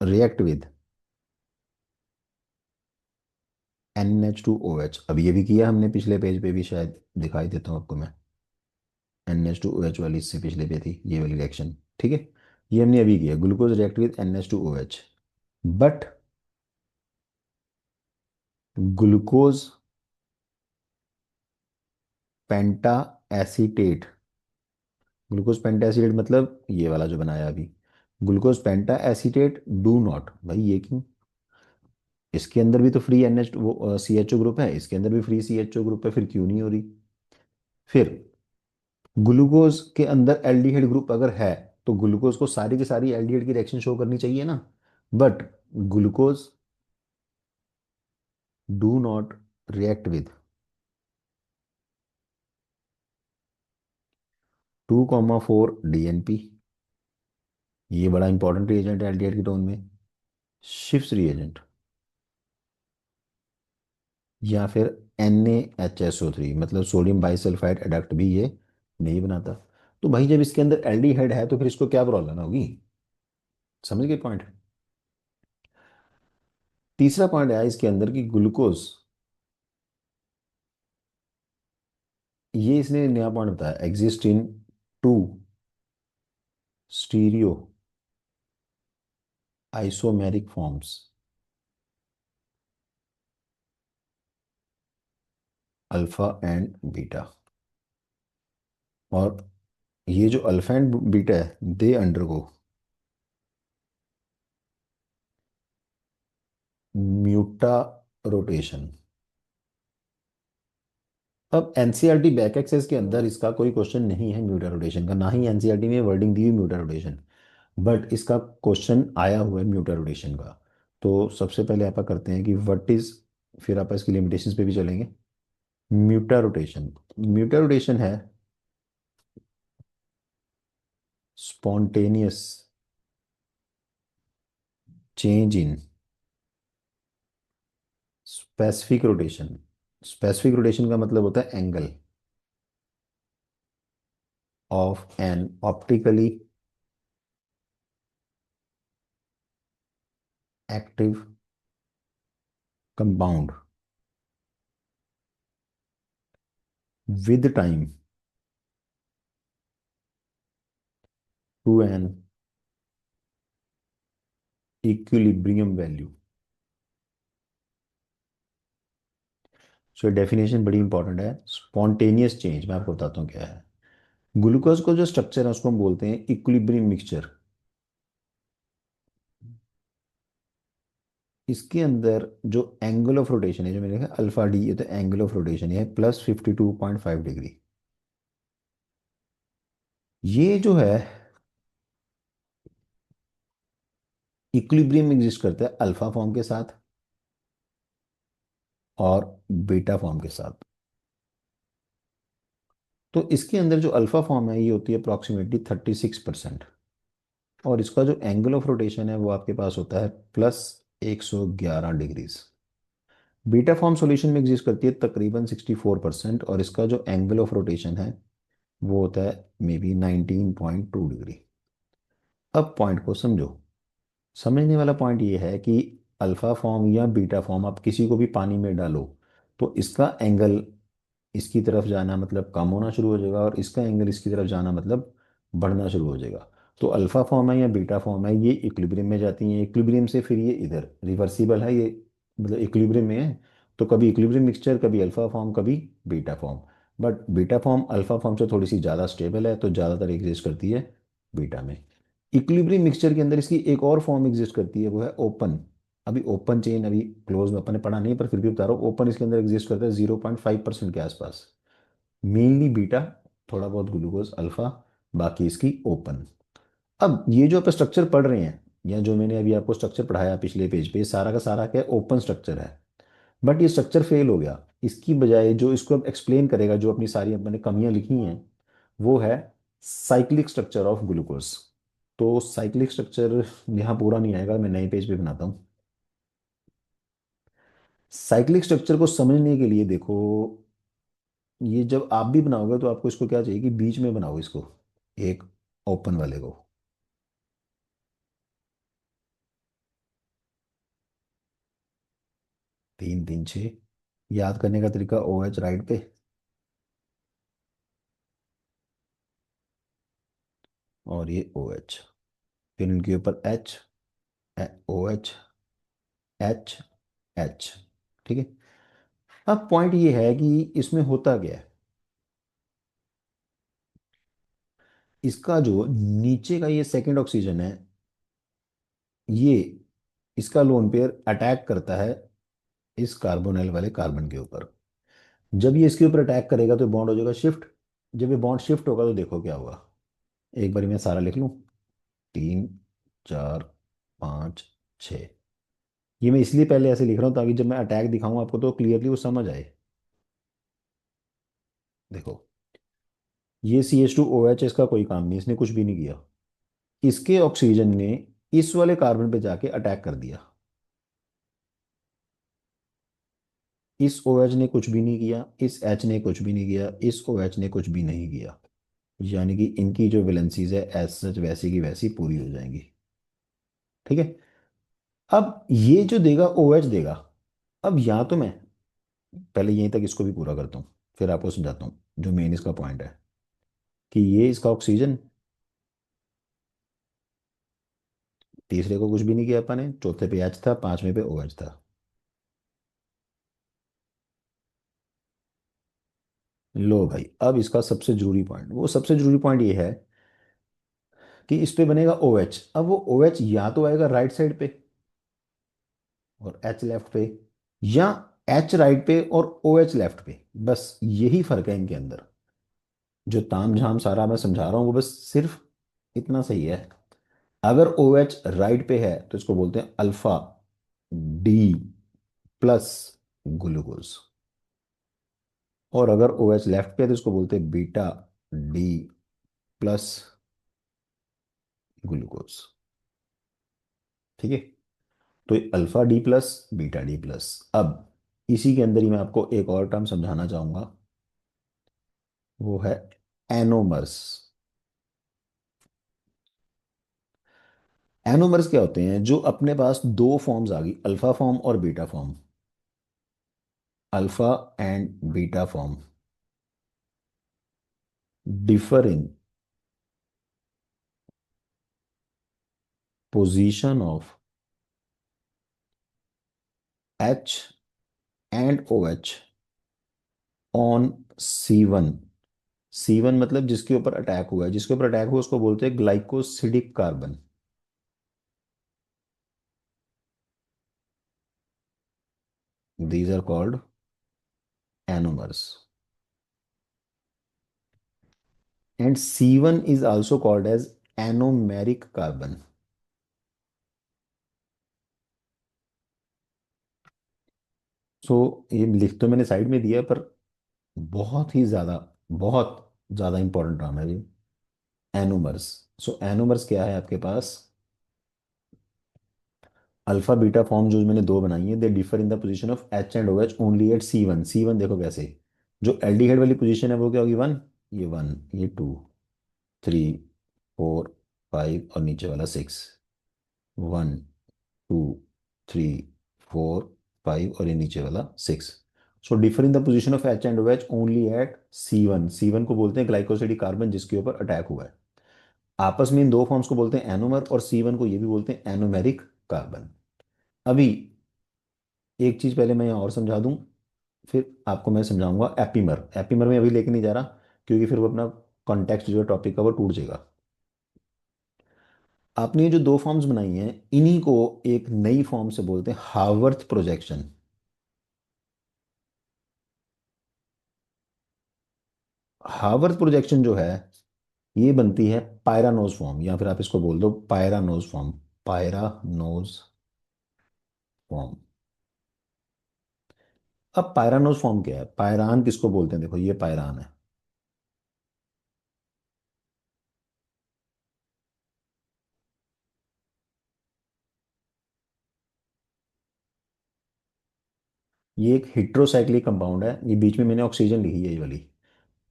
रिएक्ट विद NH2OH। अब ये भी किया हमने पिछले पेज पे भी, शायद दिखाई देता हूँ आपको मैं। NH2OH वाली इससे पिछले पे थी ये वाली रिएक्शन। ठीक है। ये हमने अभी किया, glucose react with NH2OH, but glucose penta acetate. Glucose penta acetate मतलब ये वाला जो बनाया अभी, glucose penta acetate do not. भाई ये क्यों? इसके अंदर भी तो फ्री NH वो CHO ग्रुप है, इसके अंदर भी फ्री CHO ग्रुप है, फिर क्यों नहीं हो रही? फिर ग्लूकोज के अंदर एल्डिहाइड ग्रुप अगर है, तो ग्लूकोज को सारी की सारी एल्डिहाइड की रिएक्शन शो करनी चाहिए ना। But glucose do not react with 2,4 DNP। ये बड़ा इंपॉर्टेंट रिएजेंट है एल्डिहाइड की टोन में। शिफ्स रिएजेंट, या फिर NaHSO3, मतलब सोडियम बाइसल्फाइड एडक्ट भी ये नहीं बनाता। तो भाई जब इसके अंदर एल्डिहाइड है तो फिर इसको क्या प्रॉब्लम होगी? समझ गए पॉइंट? तीसरा पॉइंट है इसके अंदर कि ग्लूकोज, ये इसने नया पॉइंट बताया, exist in two stereo isomeric forms, alpha and beta. और ये जो अल्फा एंड बीटा है, दे अंडरगो म्यूटा रोटेशन। अब एनसीईआरटी बैक एक्सेस के अंदर इसका कोई क्वेश्चन नहीं है म्यूटा रोटेशन का, ना ही एनसीईआरटी में वर्डिंग दी हुई म्यूटा रोटेशन, बट इसका क्वेश्चन आया हुआ है म्यूटा रोटेशन का। तो सबसे पहले आप करते हैं कि व्हाट इज, फिर आप इसकी लिमिटेशंस पे भी चलेंगे। म्यूटा रोटेशन, म्यूटा रोटेशन है spontaneous change in specific rotation. Specific rotation का मतलब होता है angle of an optically active compound with time to an equilibrium value. So definition बड़ी इंपॉर्टेंट है। स्पॉन्टेनियस चेंज मैं आपको बताता हूँ क्या है। ग्लूकोज को जो स्ट्रक्चर है उसको हम बोलते हैं इक्विलिब्रियम मिक्सचर। इसके अंदर जो एंगल ऑफ रोटेशन है, जो मैंने लिखा अल्फा डी, ये तो एंगल ऑफ रोटेशन है +52.5 डिग्री। ये जो है इक्विलिब्रियम एग्जिस्ट करता है अल्फा फॉर्म के साथ और बीटा फॉर्म के साथ। तो इसके अंदर जो अल्फा फॉर्म है ये होती है अप्रॉक्सीमेटली 36%, और इसका जो एंगल ऑफ रोटेशन है वो आपके पास होता है +111 डिग्रीज। बीटा फॉर्म सॉल्यूशन में एग्जिस्ट करती है तकरीबन 64%, और इसका जो एंगल ऑफ रोटेशन है वो होता है मे बी 19.2 डिग्री। अब पॉइंट को समझो। समझने वाला पॉइंट ये है कि अल्फा फॉर्म या बीटा फॉर्म आप किसी को भी पानी में डालो तो इसका एंगल इसकी तरफ जाना मतलब कम होना शुरू हो जाएगा, और इसका एंगल इसकी तरफ जाना मतलब बढ़ना शुरू हो जाएगा। तो अल्फा फॉर्म है या बीटा फॉर्म है, ये इक्विलिब्रियम में जाती हैं, इक्विलिब्रियम से फिर ये इधर रिवर्सिबल है, ये मतलब इक्विलिब्रियम में है। तो कभी इक्विलिब्रियम मिक्सचर, कभी अल्फा फॉर्म, कभी beta form. But beta form alpha form से थोड़ी सी ज़्यादा स्टेबल है, तो ज़्यादातर एग्जिस्ट करती है बीटा में। इक्विलिब्रियम मिक्सचर के अंदर इसकी एक और फॉर्म एग्जिस्ट करती है, वो है ओपन। अभी ओपन चेन अभी क्लोज में अपन ने पढ़ा नहीं, पर फिर भी बता रहा हूँ, ओपन इसके अंदर एग्जिस्ट करता है 0.5% के आसपास। मेनली बीटा, थोड़ा बहुत ग्लूकोज अल्फा, बाकी इसकी ओपन। अब ये जो आप स्ट्रक्चर पढ़ रहे हैं, या जो मैंने अभी आपको स्ट्रक्चर पढ़ाया पिछले पेज पे, ये सारा का सारा क्या है, ओपन स्ट्रक्चर है। बट ये स्ट्रक्चर फेल हो गया। इसकी बजाय जो इसको अब एक्सप्लेन करेगा, जो अपनी सारी अपने कमियां लिखी हैं, वो है साइक्लिक स्ट्रक्चर ऑफ ग्लूकोज। तो साइक्लिक स्ट्रक्चर यहाँ पूरा नहीं आएगा, मैं नए पेज पे बनाता हूँ। साइक्लिक स्ट्रक्चर को समझने के लिए देखो, ये जब आप भी बनाओगे तो आपको इसको क्या चाहिए कि बीच में बनाओ इसको, एक ओपन वाले को। 3 3 6। याद करने का तरीका, ओ एच राइट पे, और ये ओ एच, फिर इनके ऊपर H, O H, H, H. ठीक है। अब पॉइंट ये है कि इसमें होता क्या है, इसका जो नीचे का ये सेकंड ऑक्सीजन है, ये इसका लोन पेयर अटैक करता है इस कार्बोनिल वाले कार्बन के ऊपर। जब ये इसके ऊपर अटैक करेगा तो बॉन्ड हो जाएगा शिफ्ट। जब ये बॉन्ड शिफ्ट होगा तो देखो क्या होगा। एक बार मैं सारा लिख लूं, 3 4 5 6। ये मैं इसलिए पहले ऐसे लिख रहा हूँ ताकि जब मैं अटैक दिखाऊं आपको तो क्लियरली वो समझ आए। देखो, ये CH2OH, इसका कोई काम नहीं, इसने कुछ भी नहीं किया। इसके ऑक्सीजन ने इस वाले कार्बन पे जाके अटैक कर दिया। इस OH ने कुछ भी नहीं किया, इस H ने कुछ भी नहीं किया, इस OH ने कुछ भी नहीं किया। यानी कि इनकी जो वैलेंसीज है एज सच वैसी की वैसी पूरी हो जाएंगी। ठीक है। अब ये जो देगा OH देगा। अब या तो मैं पहले यहीं तक इसको भी पूरा करता हूँ, फिर आपको समझाता हूँ जो मेन इसका पॉइंट है, कि ये इसका ऑक्सीजन, तीसरे को कुछ भी नहीं किया अपन ने, चौथे पे एच था, पांचवें पे OH था। लो भाई, अब इसका सबसे जरूरी पॉइंट, वो सबसे जरूरी पॉइंट ये है कि इस पे बनेगा OH। अब वो OH या तो आएगा राइट साइड पे और H लेफ्ट पे, या H राइट पे और OH लेफ्ट पे। बस यही फर्क है इनके अंदर। जो ताम झाम सारा मैं समझा रहा हूँ वो बस सिर्फ इतना सही है। अगर OH राइट पे है तो इसको बोलते हैं अल्फा डी प्लस ग्लूकोज, और अगर OH लेफ्ट पे है तो इसको बोलते हैं बीटा डी प्लस ग्लूकोज। ठीक है। तो alpha D plus, beta D plus. अब इसी के अंदर ही मैं आपको एक और टर्म समझाना चाहूंगा, वो है एनोमर्स। एनोमर्स क्या होते हैं, जो अपने पास दो फॉर्म्स आ गई, अल्फा फॉर्म और beta form. Alpha and beta form differ in position of H and O H on C1। C1 मतलब जिसके ऊपर अटैक हुआ है, जिसके ऊपर अटैक हुआ उसको बोलते हैं glycosidic carbon. These are called anomers. And C1 is also called as anomeric carbon. So ये लिख तो मैंने साइड में दिया, पर बहुत ही ज्यादा, बहुत ज्यादा इंपॉर्टेंट टर्म है ये, एनोमर्स। सो एनोमर्स क्या है आपके पास, अल्फा बीटा फॉर्म जो मैंने दो बनाई है, they differ in the position of H and O H only at C1। C1 देखो कैसे, जो एल्डिहाइड वाली पोजीशन है वो क्या होगी, वन, ये वन, ये टू, थ्री, फोर, फाइव और नीचे वाला six, one, two, three, four, five और ये नीचे वाला six. So differ in the position of H and O H only at C1। C1 को बोलते हैं ग्लाइकोसिडिक कार्बन जिसके ऊपर अटैक हुआ है। आपस में इन दो फॉर्म्स को बोलते हैं एनोमर, और C1 को ये भी बोलते हैं एनोमेरिक कार्बन। अभी एक चीज पहले मैं यहाँ और समझा दूं, फिर आपको मैं समझाऊंगा एपीमर। एपीमर में अभी लेके नहीं जा रहा, क्योंकि फिर वो अपना कॉन्टेक्स्ट जो है टॉपिक का वो टूट जाएगा। आपने ये जो दो फॉर्म्स बनाई हैं, इन्हीं को एक नई फॉर्म से बोलते हैं हावर्थ प्रोजेक्शन। हावर्थ प्रोजेक्शन जो है, ये बनती है पायरानोज फॉर्म, या फिर आप इसको बोल दो पायरानोज फॉर्म। Pyranose form. अब पायरानोज फॉर्म क्या है, पायरान किसको बोलते हैं, देखो ये पायरान है। ये एक हेट्रोसाइक्लिक कंपाउंड है, ये बीच में मैंने ऑक्सीजन लिखी है ये वाली।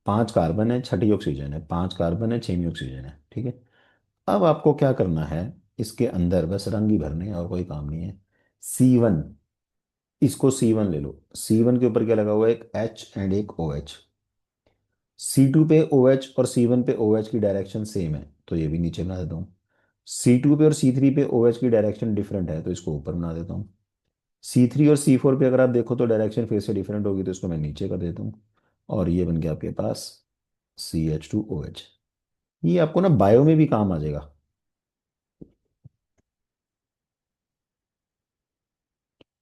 पांच कार्बन है, छठी ऑक्सीजन है, पांच कार्बन है, छठवीं ऑक्सीजन है, ठीक है। अब आपको क्या करना है, इसके अंदर बस रंग ही भरने हैं और कोई काम नहीं है। C1, इसको C1 ले लो। C1 के ऊपर क्या लगा हुआ है, एक H एंड एक OH। C2 पे OH और C1 पे OH की डायरेक्शन सेम है, तो ये भी नीचे बना देता हूँ। C2 पे और C3 पे OH की डायरेक्शन डिफरेंट है, तो इसको ऊपर बना देता हूँ। C3 और C4 पे अगर आप देखो तो डायरेक्शन फिर से डिफरेंट होगी, तो इसको मैं नीचे कर देता हूँ। और ये बन गया आपके पास CH2OH। ये आपको ना बायो में भी काम आ जाएगा।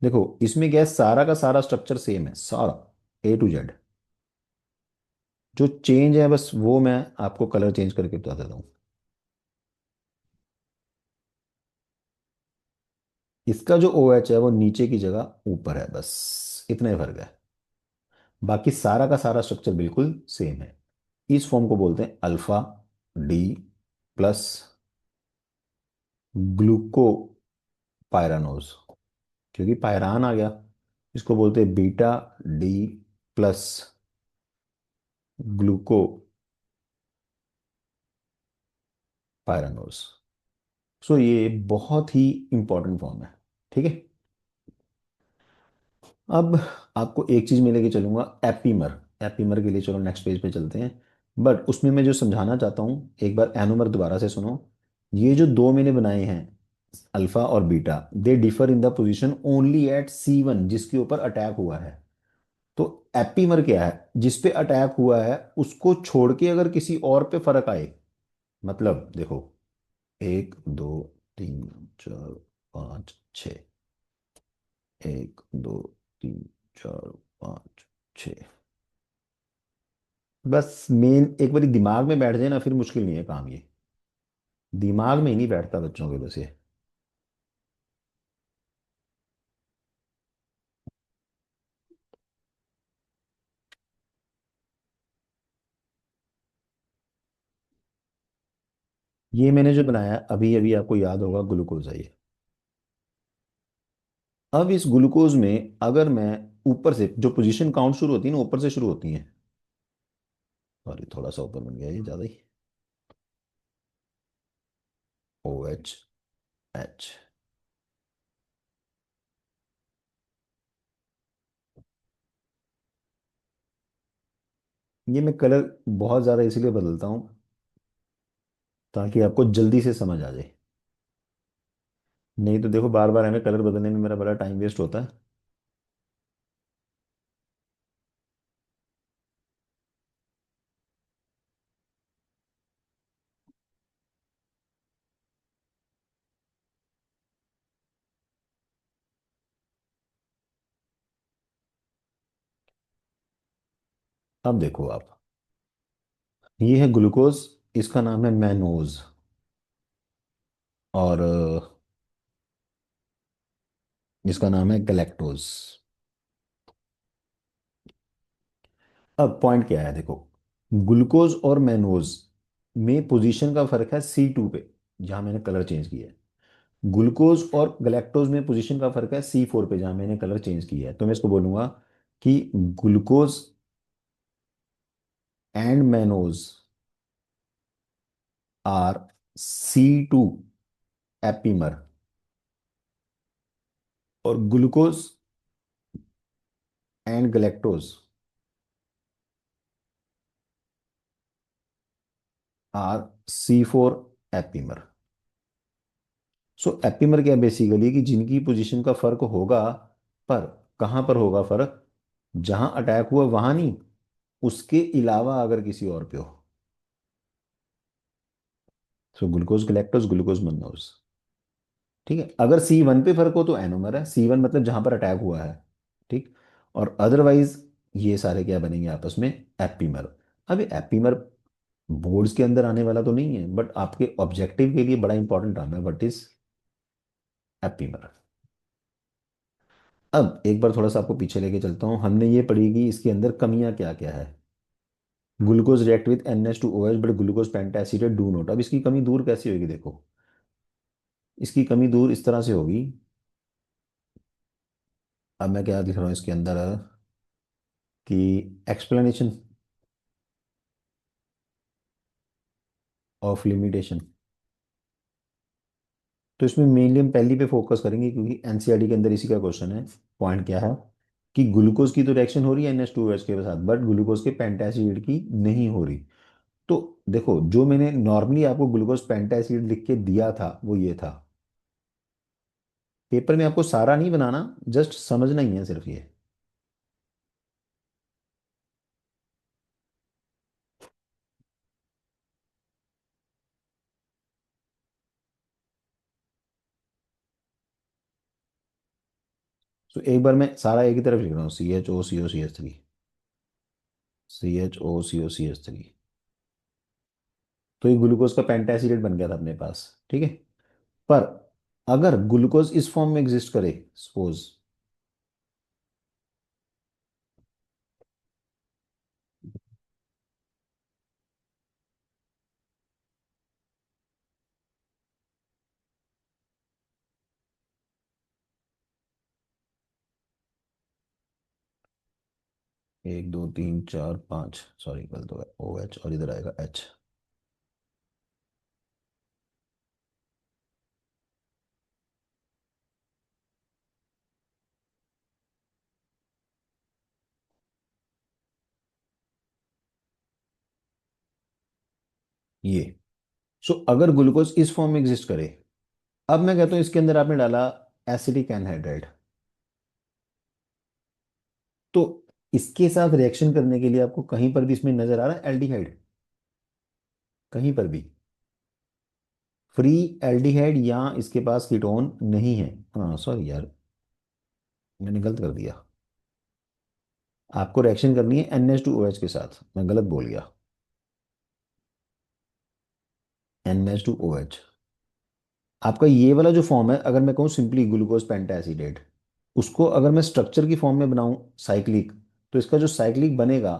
देखो इसमें क्या है, सारा का सारा स्ट्रक्चर सेम है, सारा A to Z। जो चेंज है बस वो मैं आपको कलर चेंज करके बता देता हूँ। इसका जो OH है वो नीचे की जगह ऊपर है, बस इतना ही फर्क है। बाकी सारा का सारा स्ट्रक्चर बिल्कुल सेम है। इस फॉर्म को बोलते हैं अल्फा डी प्लस ग्लूको पायरानोज, क्योंकि पायरान आ गया। इसको बोलते हैं बीटा डी प्लस ग्लूको पायरानोज। सो ये बहुत ही इंपॉर्टेंट फॉर्म है, ठीक है। अब आपको एक चीज में लेके चलूंगा, एपीमर। एपीमर के लिए चलो नेक्स्ट पेज पे चलते हैं। बट उसमें मैं जो समझाना चाहता हूँ, एक बार एनोमर दोबारा से सुनो। ये जो दो मैंने बनाए हैं, अल्फा और beta, they differ in the position only at C1 जिसके ऊपर अटैक हुआ है। तो एपीमर क्या है, जिस पे अटैक हुआ है उसको छोड़ के अगर किसी और पे फर्क आए, मतलब देखो, एक, दो, तीन, चार, पाँच, छ, एक, दो, तीन, चार, पाँच, छ। बस मेन एक बारी दिमाग में बैठ जाए ना, फिर मुश्किल नहीं है काम ये। दिमाग में ही नहीं बैठता बच्चों के, बस ये मैंने जो बनाया अभी अभी आपको याद होगा, ग्लूकोज है ये। अब इस ग्लूकोज में अगर मैं ऊपर से, जो पोजीशन काउंट शुरू होती है ना, ऊपर से शुरू होती है। सॉरी थोड़ा सा ऊपर बन गया ये ज्यादा ही। OH H। ये मैं कलर बहुत ज्यादा इसलिए बदलता हूँ ताकि आपको जल्दी से समझ आ जाए। नहीं तो देखो बार बार हमें कलर बदलने में मेरा बड़ा टाइम वेस्ट होता है। अब देखो आप, ये है ग्लूकोज, इसका नाम है मैनोज। और इसका नाम है गैलेक्टोज। अब पॉइंट क्या है देखो, ग्लूकोज और मैनोज में पोजीशन का फर्क है C2 पे, जहां मैंने कलर चेंज किया है। ग्लूकोज और गैलेक्टोज में पोजीशन का फर्क है C4 पे, जहां मैंने कलर चेंज किया है, तो मैं इसको बोलूंगा कि glucose and mannose are C2 epimer, और glucose and galactose are C4 epimer. So epimer क्या, बेसिकली कि जिनकी पोजीशन का फर्क होगा, पर कहां पर होगा फर्क, जहां अटैक हुआ वहां नहीं, उसके अलावा अगर किसी और पे हो। So glucose galactose glucose Manoj. ठीक है, अगर C1 पे फर्क हो तो एनोमर है, C1 मतलब जहां पर अटैक हुआ है। ठीक। और अदरवाइज ये सारे क्या बनेंगे आपस में, एपीमर। अब ये एपीमर बोर्ड्स के अंदर आने वाला तो नहीं है, बट आपके ऑब्जेक्टिव के लिए बड़ा इंपॉर्टेंट टर्म है, व्हाट इज एपीमर। अब एक बार थोड़ा सा आपको पीछे लेके चलता हूँ, हमने ये पढ़ी कि इसके अंदर कमियां क्या क्या है। Glucose react with NH2OH but glucose pentaacetate do not. अब इसकी कमी दूर कैसे होगी, देखो इसकी कमी दूर इस तरह से होगी। अब मैं क्या दिख रहा हूँ इसके अंदर कि एक्सप्लेनेशन ऑफ लिमिटेशन। तो इसमें मेनली हम पहली पे फोकस करेंगे, क्योंकि एनसीईआरटी के अंदर इसी का क्वेश्चन है। पॉइंट क्या है कि ग्लूकोज की तो रिएक्शन हो रही है NH2OH के साथ, बट ग्लूकोज के पेंटासीड की नहीं हो रही। तो देखो, जो मैंने नॉर्मली आपको ग्लूकोज पेंटासीड लिख के दिया था वो ये था। पेपर में आपको सारा नहीं बनाना, जस्ट समझना ही है सिर्फ ये। तो एक बार मैं सारा एक ही तरफ लिख रहा हूँ, CHO CO CH3, CHO CO CH3। तो ये ग्लूकोज का पेंटासीडेट बन गया था अपने पास। ठीक है। पर अगर ग्लूकोज इस फॉर्म में एग्जिस्ट करे, सपोज 1 2 3 4 5, सॉरी गलत हो गया, OH और इधर आएगा H। ये, सो अगर ग्लूकोज इस फॉर्म में एग्जिस्ट करे, अब मैं कहता हूं इसके अंदर आपने डाला एसिटिक एनहाइड्राइड, तो इसके साथ रिएक्शन करने के लिए आपको कहीं पर भी इसमें नजर आ रहा है एल्डिहाइड, कहीं पर भी फ्री एल्डिहाइड, या इसके पास कीटोन नहीं है। हाँ सॉरी यार, मैंने गलत कर दिया। आपको रिएक्शन करनी है NH2OH के साथ, मैं गलत बोल गया। NH2OH, आपका ये वाला जो फॉर्म है, अगर मैं कहूँ सिंपली ग्लूकोज पेंटाएसिडेट, उसको अगर मैं स्ट्रक्चर की फॉर्म में बनाऊं साइक्लिक, तो इसका जो साइक्लिक बनेगा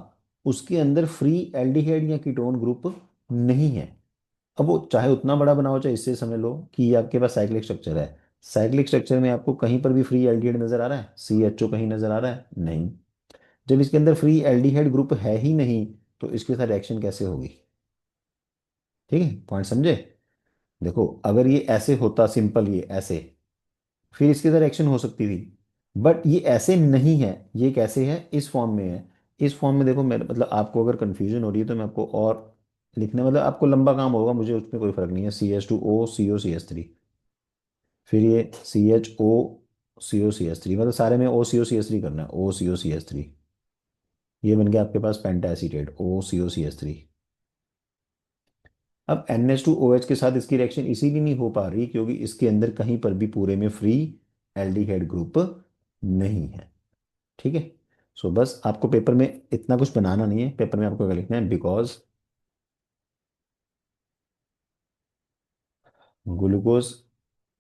उसके अंदर फ्री एल्डिहाइड या कीटोन ग्रुप नहीं है। अब वो चाहे उतना बड़ा बनाओ, चाहे इससे समझ लो कि ये आपके पास साइक्लिक स्ट्रक्चर है। साइक्लिक स्ट्रक्चर में आपको कहीं पर भी फ्री एल्डिहाइड नजर आ रहा है, CHO कहीं नजर आ रहा है नहीं। जब इसके अंदर फ्री एल्डिहाइड ग्रुप है ही नहीं, तो इसके साथ रिएक्शन कैसे होगी। ठीक है, पॉइंट समझे। देखो अगर ये ऐसे होता सिंपल, ये ऐसे, फिर इसके साथ एक्शन हो सकती थी, बट ये ऐसे नहीं है। ये कैसे है, इस फॉर्म में है। इस फॉर्म में देखो, मेरे मतलब आपको अगर कंफ्यूजन हो रही है तो मैं आपको और लिखने, मतलब आपको लंबा काम होगा, मुझे उसमें कोई फर्क नहीं है। CH2O CO CH3, फिर ये CHO CO CH3, मतलब सारे में OCO CH3 करना है, OCO CH3। ये बन गया आपके पास पेंटाएसीटेट OCO CH3। अब NH2OH के साथ इसकी रिएक्शन इसीलिए नहीं हो पा रही क्योंकि इसके अंदर कहीं पर भी पूरे में फ्री एल्डिहाइड ग्रुप नहीं है। ठीक है। सो बस आपको पेपर में इतना कुछ बनाना नहीं है, पेपर में आपको क्या लिखना है, because glucose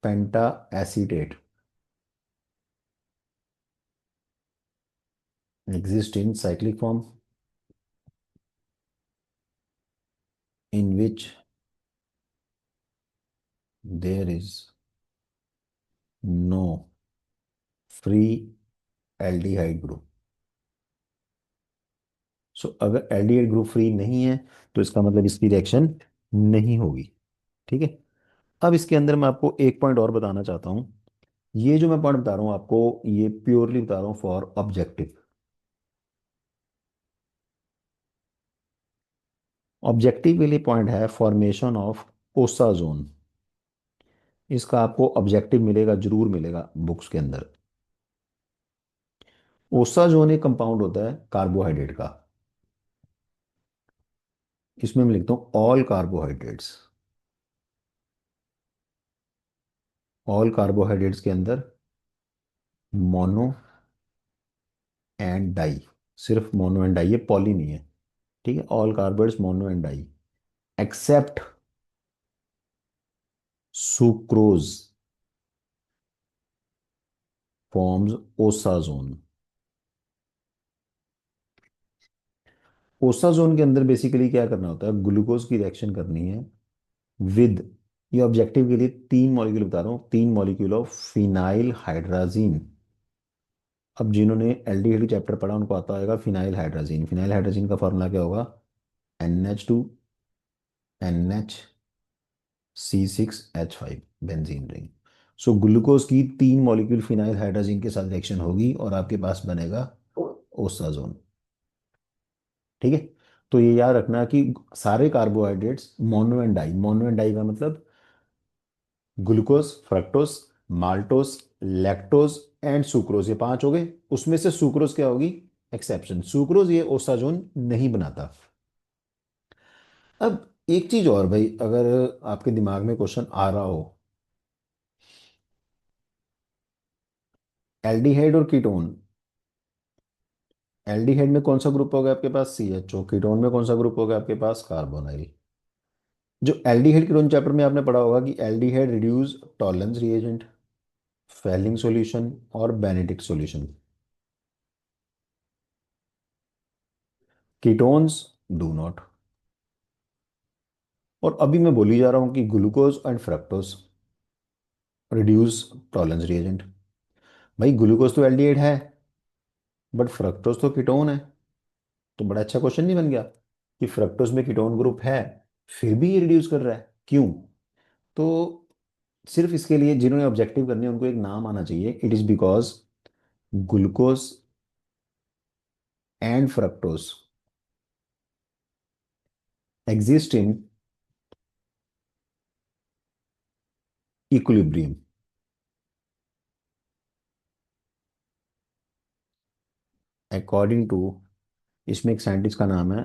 penta acetate exist in cyclic form in which there is no free aldehyde group. So अगर एल्डिहाइड ग्रुप फ्री नहीं है तो इसका मतलब इसकी रिएक्शन नहीं होगी। ठीक है। अब इसके अंदर मैं आपको एक पॉइंट और बताना चाहता हूँ। ये जो मैं पॉइंट बता रहा हूँ आपको, ये प्योरली बता रहा हूँ फॉर ऑब्जेक्टिव। ऑब्जेक्टिव के लिए पॉइंट है फॉर्मेशन ऑफ ओसाजोन। इसका आपको ऑब्जेक्टिव मिलेगा, जरूर मिलेगा बुक्स के अंदर। ओसाजोन एक कंपाउंड होता है कार्बोहाइड्रेट का। इसमें मैं लिखता हूँ ऑल कार्बोहाइड्रेट्स। ऑल कार्बोहाइड्रेट्स के अंदर मोनो एंड डाई। सिर्फ मोनो एंड डाई है, पॉली नहीं है। ठीक है, all carbohydrates mono and di except sucrose forms osazone. Osazone के अंदर बेसिकली क्या करना होता है, ग्लूकोज की रिएक्शन करनी है विद, ये ऑब्जेक्टिव के लिए तीन मॉलिक्यूल बता रहा हूँ, तीन मॉलिक्यूल ऑफ फिनाइल हाइड्राजीन। अब जिन्होंने एल्डिहाइड चैप्टर पढ़ा उनको आता होगा फिनाइल हाइड्राजीन। फिनाइल हाइड्राजीन का फॉर्मूला क्या होगा, NH2NH, C6H5, benzene ring. So glucose की तीन मॉलिक्यूल फिनाइल हाइड्राजीन के साथ रिएक्शन होगी और आपके पास बनेगा ओसाजोन। ठीक है। तो ये याद रखना कि सारे carbohydrates mono and di, mono and di का मतलब glucose, fructose, maltose, lactose and sucrose, ये पांच हो गए। उसमें से सुक्रोज क्या होगी, एक्सेप्शन। सुक्रोज ये ओसाजोन नहीं बनाता। अब एक चीज और भाई, अगर आपके दिमाग में क्वेश्चन आ रहा हो, एल्डिहाइड और कीटोन, एल्डिहाइड में कौन सा ग्रुप होगा आपके पास, CHO। कीटोन में कौन सा ग्रुप होगा आपके पास, कार्बोनाइल। जो एल्डिहाइड कीटोन चैप्टर में आपने पढ़ा होगा कि aldehyde reduce tolerance reagent, Fehling solution और Benedict solution. Ketones do not. और अभी मैं बोली जा रहा हूं कि glucose and fructose reduce tolerance reagent. भाई ग्लूकोज तो एल्डिहाइड है, बट फ्रक्टोज तो कीटोन है। तो बड़ा अच्छा क्वेश्चन नहीं बन गया कि फ्रक्टोज में कीटोन ग्रुप है फिर भी ये रिड्यूस कर रहा है, क्यों? तो सिर्फ इसके लिए जिन्होंने ऑब्जेक्टिव करने हैं उनको एक नाम आना चाहिए, it is because glucose and fructose exist in equilibrium. According to, इसमें एक साइंटिस्ट का नाम है,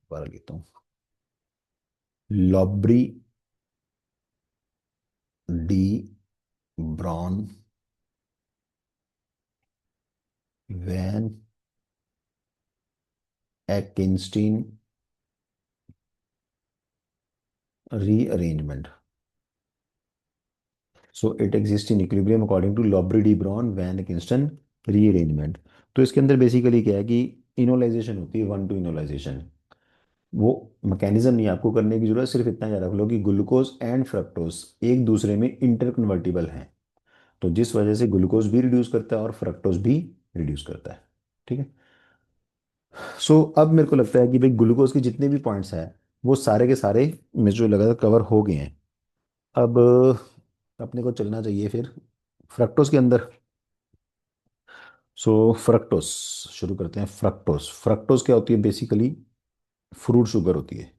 पर लेता हूँ, Lobry de Bruyn van Ekenstein rearrangement. So it exist in equilibrium according to Lobry de Bruyn van Ekenstein rearrangement. तो इसके अंदर बेसिकली क्या है कि इनोलाइजेशन होती है, वन टू इनोलाइजेशन। वो मैकेनिज्म नहीं आपको करने की जरूरत, सिर्फ इतना याद रख लो कि ग्लूकोज एंड फ्रक्टोज एक दूसरे में इंटर कन्वर्टिबल हैं। तो जिस वजह से ग्लूकोज भी रिड्यूस करता है और फ्रक्टोज भी रिड्यूस करता है। ठीक है। सो अब मेरे को लगता है कि भाई ग्लूकोज के जितने भी पॉइंट्स हैं वो सारे के सारे मुझे लगा कवर हो गए हैं। अब अपने को चलना चाहिए फिर फ्रक्टोज के अंदर। सो फ्रक्टोज शुरू करते हैं। फ्रक्टोज, फ्रक्टोज क्या होती है बेसिकली, फ्रूट शुगर होती है।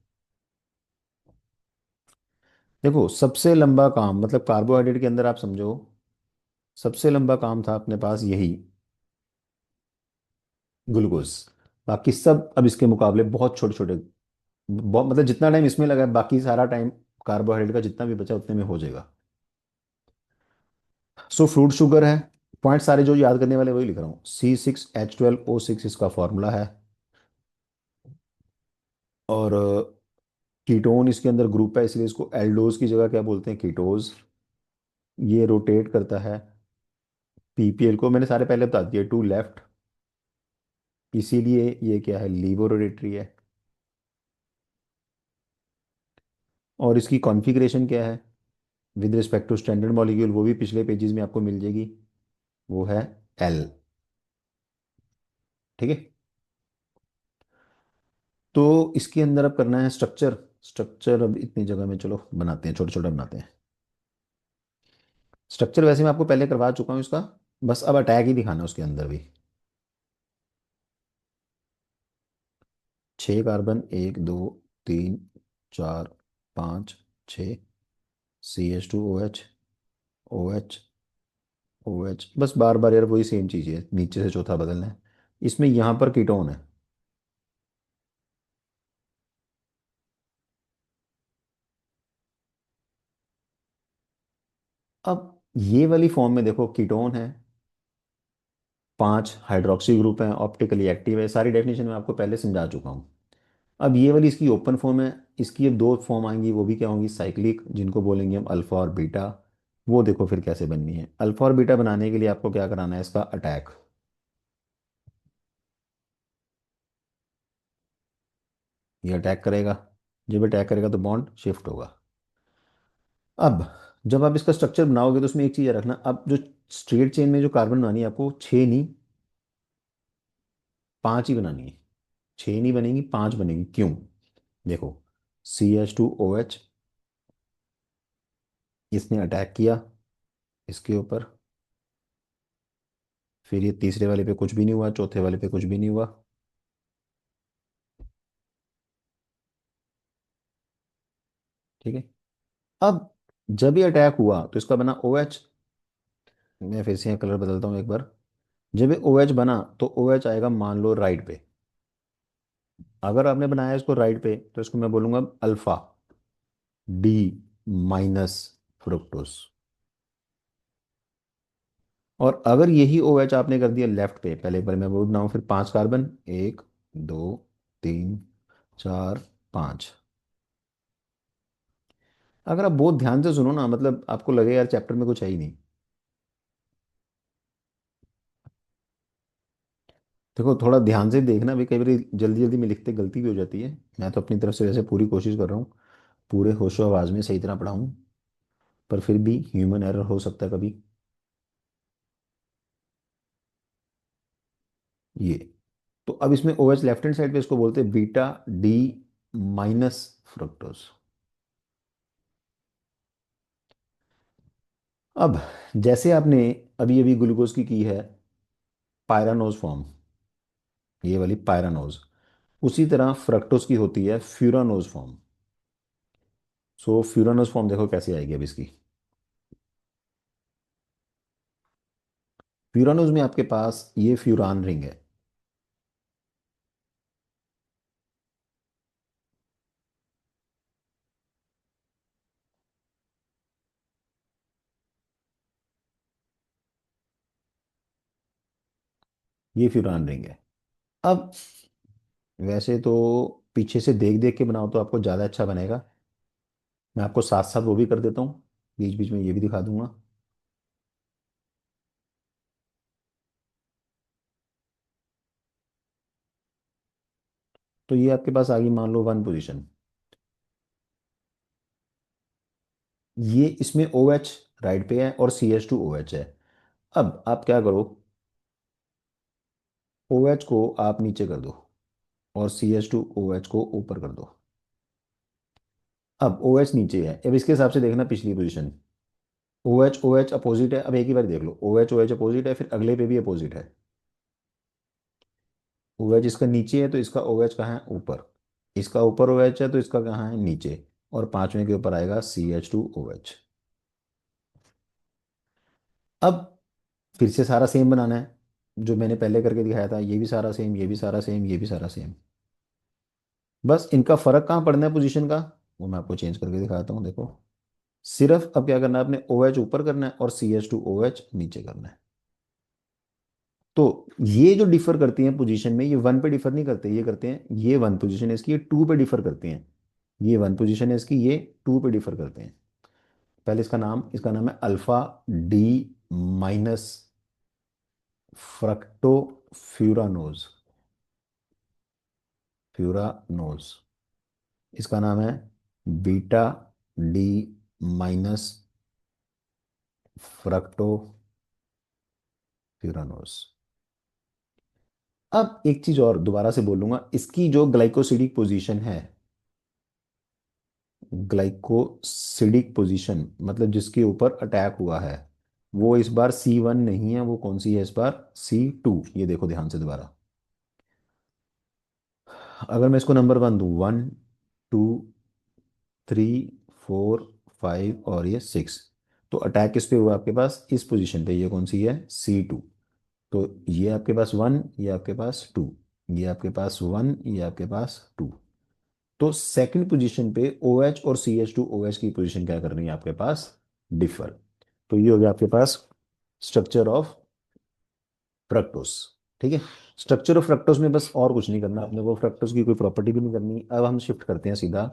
देखो सबसे लंबा काम, मतलब कार्बोहाइड्रेट के अंदर आप समझो सबसे लंबा काम था अपने पास यही, ग्लूकोज। बाकी सब अब इसके मुकाबले बहुत छोटे छोटे, बहुत मतलब जितना टाइम इसमें लगा है बाकी सारा टाइम कार्बोहाइड्रेट का जितना भी बचा उतने में हो जाएगा। सो फ्रूट शुगर है। पॉइंट सारे जो याद करने वाले वही लिख रहा हूँ, C6H12O6 इसका फॉर्मूला है। और कीटोन इसके अंदर ग्रुप है इसलिए इसको एल्डोज की जगह क्या बोलते हैं, कीटोज। ये रोटेट करता है PPL को, मैंने सारे पहले बता दिए, टू लेफ्ट। इसीलिए ये क्या है, लीवो रोटेटरी है। और इसकी कॉन्फ़िगरेशन क्या है with respect to standard molecule, वो भी पिछले पेजेस में आपको मिल जाएगी। वो है एल। ठीक है। तो इसके अंदर अब करना है स्ट्रक्चर। स्ट्रक्चर अब इतनी जगह में चलो बनाते हैं, छोटे छोटे बनाते हैं। स्ट्रक्चर वैसे मैं आपको पहले करवा चुका हूँ इसका, बस अब अटैक ही दिखाना है उसके अंदर भी। 6 कार्बन, 1 2 3 4 5 6, CH2OH, OH, OH, बस बार बार यार वही सेम चीज़ है, नीचे से चौथा बदलना है। इसमें यहाँ पर कीटोन है। अब ये वाली फॉर्म में देखो कीटोन है, 5 हाइड्रोक्सी ग्रुप है, ऑप्टिकली एक्टिव है, सारी डेफिनेशन मैं आपको पहले समझा चुका हूँ। अब ये वाली इसकी ओपन फॉर्म है। इसकी अब दो फॉर्म आएंगी, वो भी क्या होंगी, साइक्लिक, जिनको बोलेंगे हम अल्फा और बीटा। वो देखो फिर कैसे बननी है। अल्फा और बीटा बनाने के लिए आपको क्या कराना है, इसका अटैक। ये अटैक करेगा, जब अटैक करेगा तो बॉन्ड शिफ्ट होगा। अब जब आप इसका स्ट्रक्चर बनाओगे तो उसमें एक चीज़ रखना, अब जो स्ट्रेट चेन में जो कार्बन बनानी है आपको, 6 नहीं 5 ही बनानी है। 6 नहीं बनेगी, 5 बनेगी। क्यों? देखो, CH2OH, इसने अटैक किया इसके ऊपर, फिर ये तीसरे वाले पे कुछ भी नहीं हुआ, चौथे वाले पे कुछ भी नहीं हुआ। ठीक है। अब जब ये अटैक हुआ तो इसका बना OH। मैं फिर से यहाँ कलर बदलता हूँ एक बार। जब ये OH बना तो OH आएगा मान लो राइट पे। अगर आपने बनाया इसको राइट पे तो इसको मैं बोलूंगा अल्फा डी माइनस फ्रुक्टोस। और अगर यही OH आपने कर दिया लेफ्ट पे, पहले एक बार मैं बोल रहा हूँ, फिर 5 कार्बन, 1 2 3 4 5। अगर आप बहुत ध्यान से सुनो ना, मतलब आपको लगे यार चैप्टर में कुछ है ही नहीं। देखो थोड़ा ध्यान से देखना भी, कई बार जल्दी जल्दी में लिखते गलती भी हो जाती है। मैं तो अपनी तरफ से वैसे पूरी कोशिश कर रहा हूँ, पूरे होशो आवाज में सही तरह पढ़ाऊँ, पर फिर भी ह्यूमन एरर हो सकता है कभी। ये, तो अब इसमें OH लेफ्ट हैंड साइड पे इसको बोलते हैं बीटा डी माइनस फ्रक्टोज। अब जैसे आपने अभी अभी ग्लूकोज की है पायरानोज फॉर्म, ये वाली पायरानोज, उसी तरह फ्रक्टोज की होती है फ्यूरानोज फॉर्म। सो फ्यूरानोज फॉर्म देखो कैसे आएगी अब इसकी। फ्यूरानोज में आपके पास ये फ्यूरान रिंग है। ये फ्यूरान रिंग है। अब वैसे तो पीछे से देख देख के बनाओ तो आपको ज़्यादा अच्छा बनेगा। मैं आपको साथ साथ वो भी कर देता हूँ, बीच बीच में ये भी दिखा दूंगा। तो ये आपके पास आ गई मान लो 1 पोजीशन। ये इसमें OH राइट पे है और CH2OH है। अब आप क्या करो, OH को आप नीचे कर दो और CH2OH को ऊपर कर दो। अब OH नीचे है, अब इसके हिसाब से देखना पिछली पोजीशन। OH अपोजिट है, अब एक ही बार देख लो, OH अपोजिट है, फिर अगले पे भी अपोजिट है। OH इसका नीचे है तो इसका OH कहाँ है, ऊपर। इसका ऊपर OH है तो इसका कहाँ है, नीचे। और पांचवें के ऊपर आएगा CH2OH। अब फिर से सारा सेम बनाना है, जो मैंने पहले करके दिखाया था, ये भी सारा सेम, ये भी सारा सेम, ये भी सारा सेम। बस इनका फर्क कहाँ पड़ना है पोजीशन का, वो मैं आपको चेंज करके दिखाता हूँ, देखो। सिर्फ अब क्या करना है, आपने OH ऊपर करना है और CH2OH नीचे करना है। तो ये जो डिफर करती हैं पोजीशन में, ये 1 पे डिफर नहीं करते, ये करते हैं, ये 1 पोजीशन है इसकी, ये 2 पे डिफर करते हैं। ये 1 पोजीशन है इसकी, ये 2 पे डिफर करते हैं। पहले इसका नाम है अल्फा डी माइनस फ्रक्टोफ्यूरानोज। फ्यूरानोज। इसका नाम है बीटा डी माइनस फ्रक्टो फ्यूरानोस। अब एक चीज और दोबारा से बोलूंगा, इसकी जो ग्लाइकोसिडिक पोजीशन है, ग्लाइकोसिडिक पोजीशन मतलब जिसके ऊपर अटैक हुआ है, वो इस बार C1 नहीं है, वो कौन सी है इस बार? C2। ये देखो ध्यान से दोबारा, अगर मैं इसको नंबर वन दूं, 1 2 3 4 5 और ये 6, तो अटैक किस पे हुआ आपके पास? इस पोजीशन पे। ये कौन सी है? C2। तो ये आपके पास 1, ये आपके पास 2, ये आपके पास 1, ये आपके पास 2। तो सेकंड पोजीशन पे OH और CH2OH की पोजीशन क्या कर रही है आपके पास? डिफर। तो ये हो गया आपके पास स्ट्रक्चर ऑफ फ्रक्टोस। ठीक है। स्ट्रक्चर ऑफ फ्रक्टोस में बस और कुछ नहीं करना अपने को, फ्रक्टोस की कोई प्रॉपर्टी भी नहीं करनी। अब हम शिफ्ट करते हैं सीधा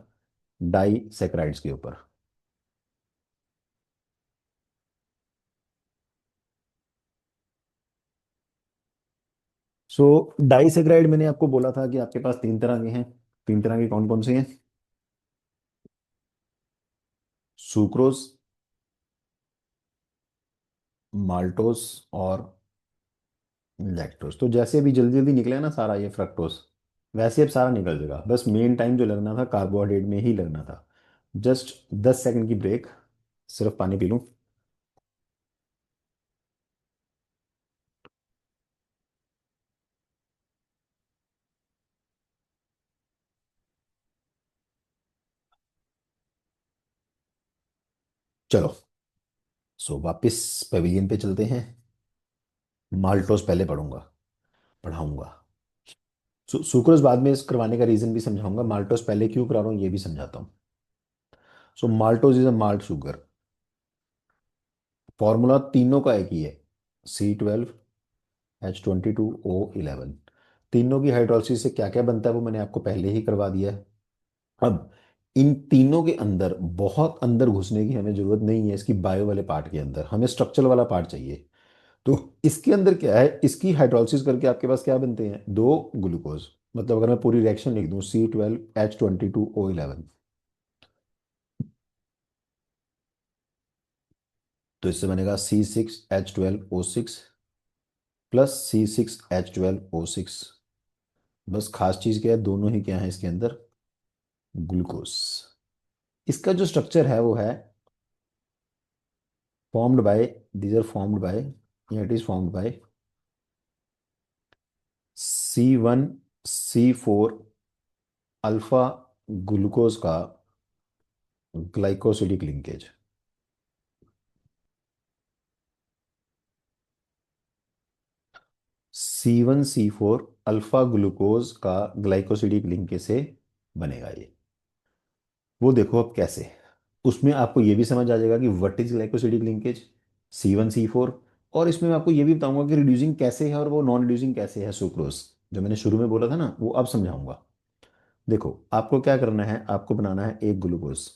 डाइसैकेराइड्स के ऊपर। सो डाइसैकेराइड मैंने आपको बोला था कि आपके पास तीन तरह के हैं। तीन तरह के कौन कौन से हैं? सुक्रोज, माल्टोस और लैक्टोस। तो जैसे अभी जल्दी जल्दी निकले ना सारा ये फ्रक्टोस, वैसे अब सारा निकल जाएगा। बस मेन टाइम जो लगना था कार्बोहाइड्रेट में ही लगना था। जस्ट 10 सेकंड की ब्रेक, सिर्फ पानी पी लूं। चलो, सो वापस पवेलियन पे चलते हैं। माल्टोस पहले पढ़ाऊंगा। सुक्रोज बाद में इस करवाने का रीजन भी समझाऊंगा, माल्टोस पहले क्यों करा रहा हूँ ये भी समझाता हूँ। So maltose is a malt sugar. Formula तीनों का एक ही है, C12H22O11। तीनों की हाइड्रोलिसिस से क्या क्या बनता है वो मैंने आपको पहले ही करवा दिया है। अब इन तीनों के अंदर बहुत अंदर घुसने की हमें जरूरत नहीं है, इसकी बायो वाले पार्ट के अंदर हमें स्ट्रक्चरल वाला पार्ट चाहिए। तो इसके अंदर क्या है, इसकी हाइड्रोलिसिस करके आपके पास क्या बनते हैं? दो ग्लूकोज। मतलब अगर मैं पूरी रिएक्शन लिख दूं, C12H22O11, तो इससे बनेगा C6H12O6 प्लस C6H12O6। बस खास चीज क्या है, दोनों ही क्या है इसके अंदर? ग्लूकोज। इसका जो स्ट्रक्चर है वो है formed by, these are formed by, या it is formed by C1C4 alpha glucose का glycosidic linkage. C1C4 alpha glucose का ग्लाइकोसिडिक लिंकेज से बनेगा ये। वो देखो अब कैसे, उसमें आपको ये भी समझ आ जाएगा कि what is glycosidic linkage, C1C4। और इसमें मैं आपको ये भी बताऊंगा कि रिड्यूसिंग कैसे है और वो नॉन रिड्यूसिंग कैसे है सुक्रोज। जो मैंने शुरू में बोला था ना, वो अब समझाऊंगा। देखो आपको क्या करना है, आपको बनाना है एक ग्लूकोज।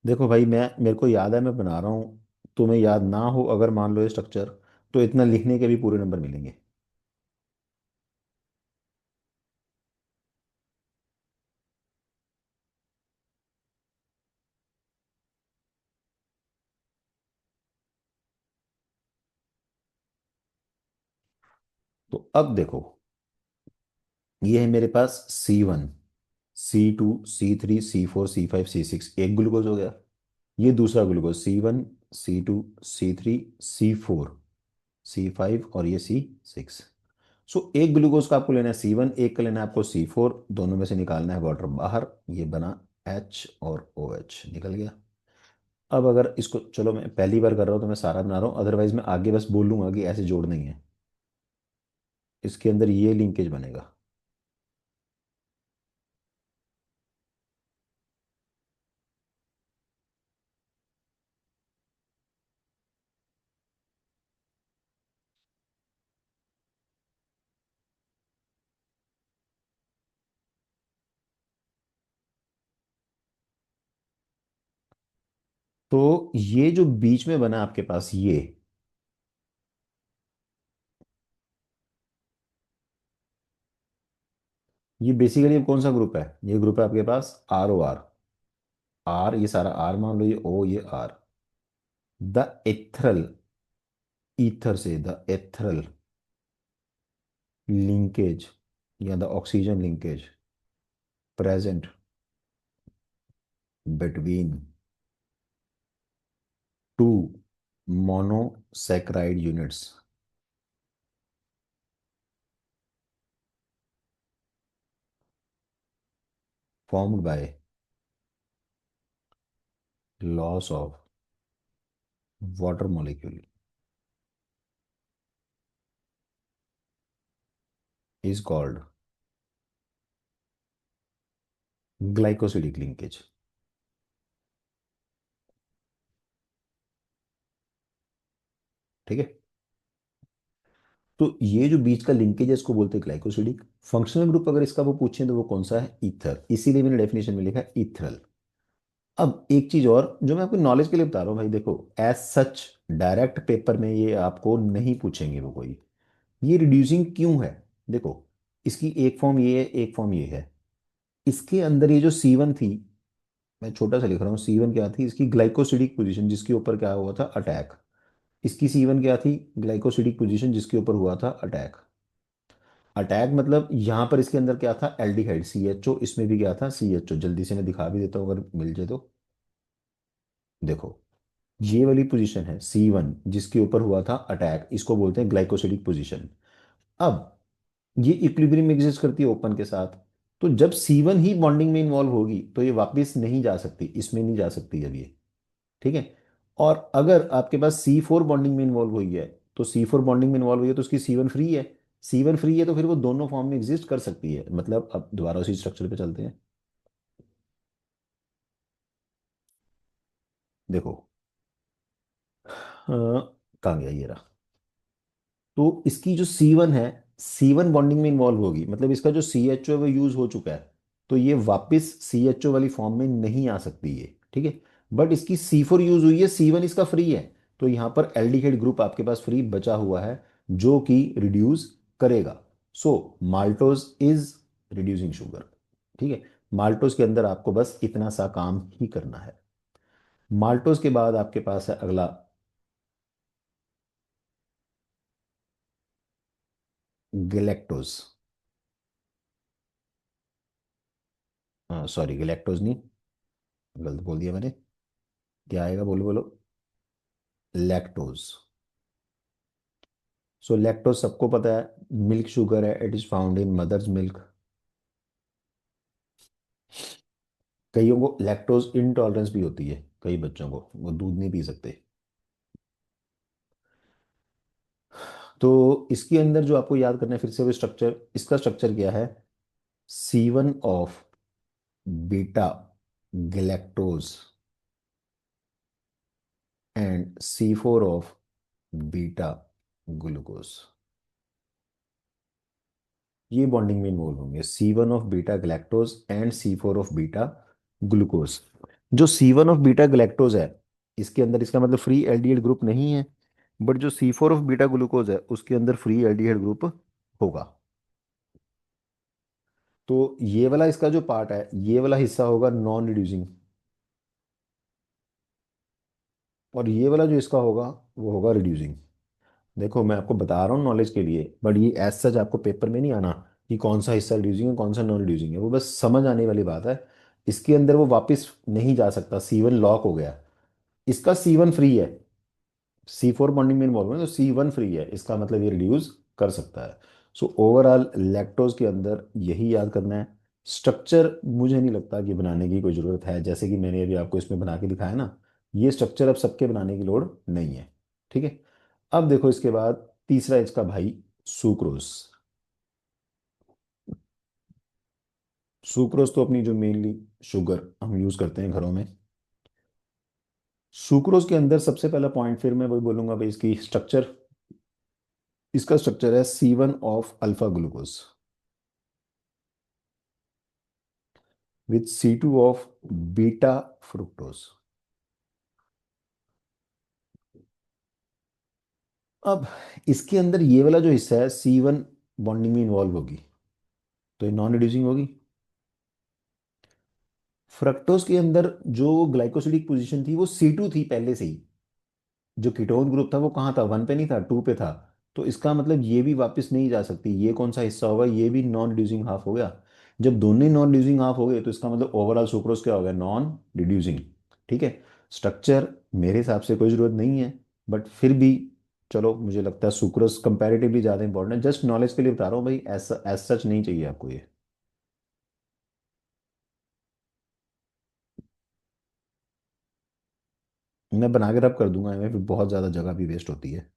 देखो भाई, मैं मेरे को याद है मैं बना रहा हूँ, तुम्हें याद ना हो अगर मान लो ये स्ट्रक्चर, तो इतना लिखने के भी पूरे नंबर मिलेंगे। तो अब देखो, ये है मेरे पास C1, C2 C3 C4 C5 C6, एक ग्लूकोज हो गया। ये दूसरा glucose C1 C2 C3 C4 C5 और ये C6। सो एक ग्लूकोज का आपको लेना है C1, एक का लेना है आपको C4, दोनों में से निकालना है वाटर बाहर। ये बना H और OH निकल गया। अब अगर इसको, चलो मैं पहली बार कर रहा हूँ तो मैं सारा बना रहा हूँ, अदरवाइज मैं आगे बस बोलूंगा कि ऐसे जोड़ नहीं है। इसके अंदर ये लिंकेज बनेगा। तो ये जो बीच में बना आपके पास, ये ये बेसिकली अब कौन सा ग्रुप है? ये ग्रुप है आपके पास आर ओ आर। आर, ये सारा आर मान लो, ये ओ, ये आर। द एथरल, ईथर से द एथरल लिंकेज या the oxygen linkage present between two monosaccharide units formed by loss of water molecule is called glycosidic linkage. ठीक है। तो ये जो बीच का लिंकेज है इसको बोलते हैं ग्लाइकोसिडिक। फंक्शनल ग्रुप अगर इसका वो पूछें तो वो कौन सा है? ईथर। इसीलिए मैंने डेफिनेशन में लिखा है ईथरल। अब एक चीज और जो मैं आपको नॉलेज के लिए बता रहा हूँ भाई, देखो एज सच डायरेक्ट पेपर में ये आपको नहीं पूछेंगे वो कोई, ये रिड्यूसिंग क्यों है। देखो, इसकी एक फॉर्म ये है, एक फॉर्म ये है। इसके अंदर ये जो C1 थी, मैं छोटा सा लिख रहा हूँ, C1 क्या थी? इसकी ग्लाइकोसिडिक पोजीशन जिसके ऊपर क्या हुआ था? अटैक। इसकी C1 क्या थी? ग्लाइकोसिडिक पोजीशन जिसके ऊपर हुआ था अटैक। अटैक मतलब यहाँ पर इसके अंदर क्या था? एल्डिहाइड CHO, इसमें भी क्या था? CHO। जल्दी से मैं दिखा भी देता हूँ अगर मिल जाए तो। देखो, ये वाली पोजीशन है C1 जिसके ऊपर हुआ था अटैक, इसको बोलते हैं ग्लाइकोसिडिक पोजीशन। अब ये इक्विलिब्रियम एग्जिस्ट करती है ओपन के साथ। तो जब C1 ही बॉन्डिंग में इन्वॉल्व होगी तो ये वापस नहीं जा सकती, इसमें नहीं जा सकती अब ये। ठीक है। और अगर आपके पास C4 बॉन्डिंग में इन्वॉल्व हुई है, तो C4 बॉन्डिंग में इन्वॉल्व हुई है तो उसकी C1 फ्री है। C1 फ्री है तो फिर वो दोनों फॉर्म में एग्जिस्ट कर सकती है। मतलब अब दोबारा उसी स्ट्रक्चर पे चलते हैं। देखो, कहाँ गया ये रहा। तो इसकी जो C1 है, C1 बॉन्डिंग में इन्वॉल्व होगी, मतलब इसका जो CHO है वो यूज हो चुका है। तो ये वापस CHO वाली फॉर्म में नहीं आ सकती है। ठीक है। बट इसकी C4 यूज हुई है, C1 इसका फ्री है। तो यहाँ पर एल्डिहाइड ग्रुप आपके पास फ्री बचा हुआ है जो कि रिड्यूस करेगा। सो माल्टोज इज रिड्यूसिंग शुगर। ठीक है। माल्टोज के अंदर आपको बस इतना सा काम ही करना है। माल्टोज के बाद आपके पास है अगला गैलेक्टोज। सॉरी, गैलेक्टोज नहीं, गलत बोल दिया मैंने। क्या आएगा? बोलो बोलो। लैक्टोज। सो लैक्टोज सबको पता है मिल्क शुगर है, it is found in mother's milk. कईयों को लैक्टोज इंटॉलरेंस भी होती है, कई बच्चों को वो दूध नहीं पी सकते। तो इसके अंदर जो आपको याद करना है फिर से वो स्ट्रक्चर, इसका स्ट्रक्चर क्या है? C1 of beta galactose and C4 of beta glucose, ये बॉन्डिंग में इन्वॉल्व होंगे। C1 of beta galactose and C4 of beta glucose. जो C1 ऑफ बीटा गैलेक्टोज है, इसके अंदर इसका मतलब फ्री एल्डिहाइड ग्रुप नहीं है। बट जो C4 ऑफ बीटा ग्लूकोज है उसके अंदर फ्री एल्डिहाइड ग्रुप होगा। तो ये वाला इसका जो पार्ट है, ये वाला हिस्सा होगा नॉन रिड्यूसिंग। और ये वाला जो इसका होगा वो होगा रिड्यूसिंग। देखो, मैं आपको बता रहा हूँ नॉलेज के लिए, बट ये एज सच आपको पेपर में नहीं आना कि कौन सा हिस्सा रिड्यूसिंग है कौन सा नॉन रिड्यूसिंग है, वो बस समझ आने वाली बात है। इसके अंदर वो वापस नहीं जा सकता, C1 लॉक हो गया। इसका C1 फ्री है, C4 बॉन्डिंग में इन्वॉल्व है तो C1 फ्री है, इसका मतलब ये रिड्यूस कर सकता है। सो ओवरऑल लैक्टोज के अंदर यही याद करना है। स्ट्रक्चर मुझे नहीं लगता कि बनाने की कोई ज़रूरत है, जैसे कि मैंने अभी आपको इसमें बना के दिखाया ना। ये स्ट्रक्चर अब सबके बनाने की लोड़ नहीं है। ठीक है। अब देखो इसके बाद तीसरा इसका भाई सुक्रोज। सुक्रोज तो अपनी जो मेनली शुगर हम यूज़ करते हैं घरों में। सुक्रोज के अंदर सबसे पहला पॉइंट फिर मैं वही बोलूंगा भाई, इसकी स्ट्रक्चर, इसका स्ट्रक्चर है C1 of alpha glucose with C2 of beta fructose. अब इसके अंदर ये वाला जो हिस्सा है C1 बॉन्डिंग में इन्वॉल्व होगी। तो ये नॉन रिड्यूसिंग होगी। फ्रक्टोज के अंदर जो ग्लाइकोसिडिक पोजीशन थी वो C2 थी पहले से ही। जो कीटोन ग्रुप था वो कहाँ था, 1 पे नहीं था, 2 पे था। तो इसका मतलब ये भी वापस नहीं जा सकती, ये कौन सा हिस्सा होगा, ये भी नॉन रिड्यूसिंग हाफ हो गया। जब दोनों ही नॉन रिड्यूसिंग हाफ हो गए तो इसका मतलब ओवरऑल सुक्रोज क्या हो गया, नॉन रिड्यूसिंग। ठीक है। स्ट्रक्चर मेरे हिसाब से कोई जरूरत नहीं है, बट फिर भी चलो, मुझे लगता है सुक्रोज कंपैरेटिवली ज़्यादा इंपॉर्टेंट है। जस्ट नॉलेज के लिए बता रहा हूँ भाई, ऐसा एज सच नहीं चाहिए आपको ये। मैं बना के रब कर दूंगा, इसमें फिर बहुत ज़्यादा जगह भी वेस्ट होती है।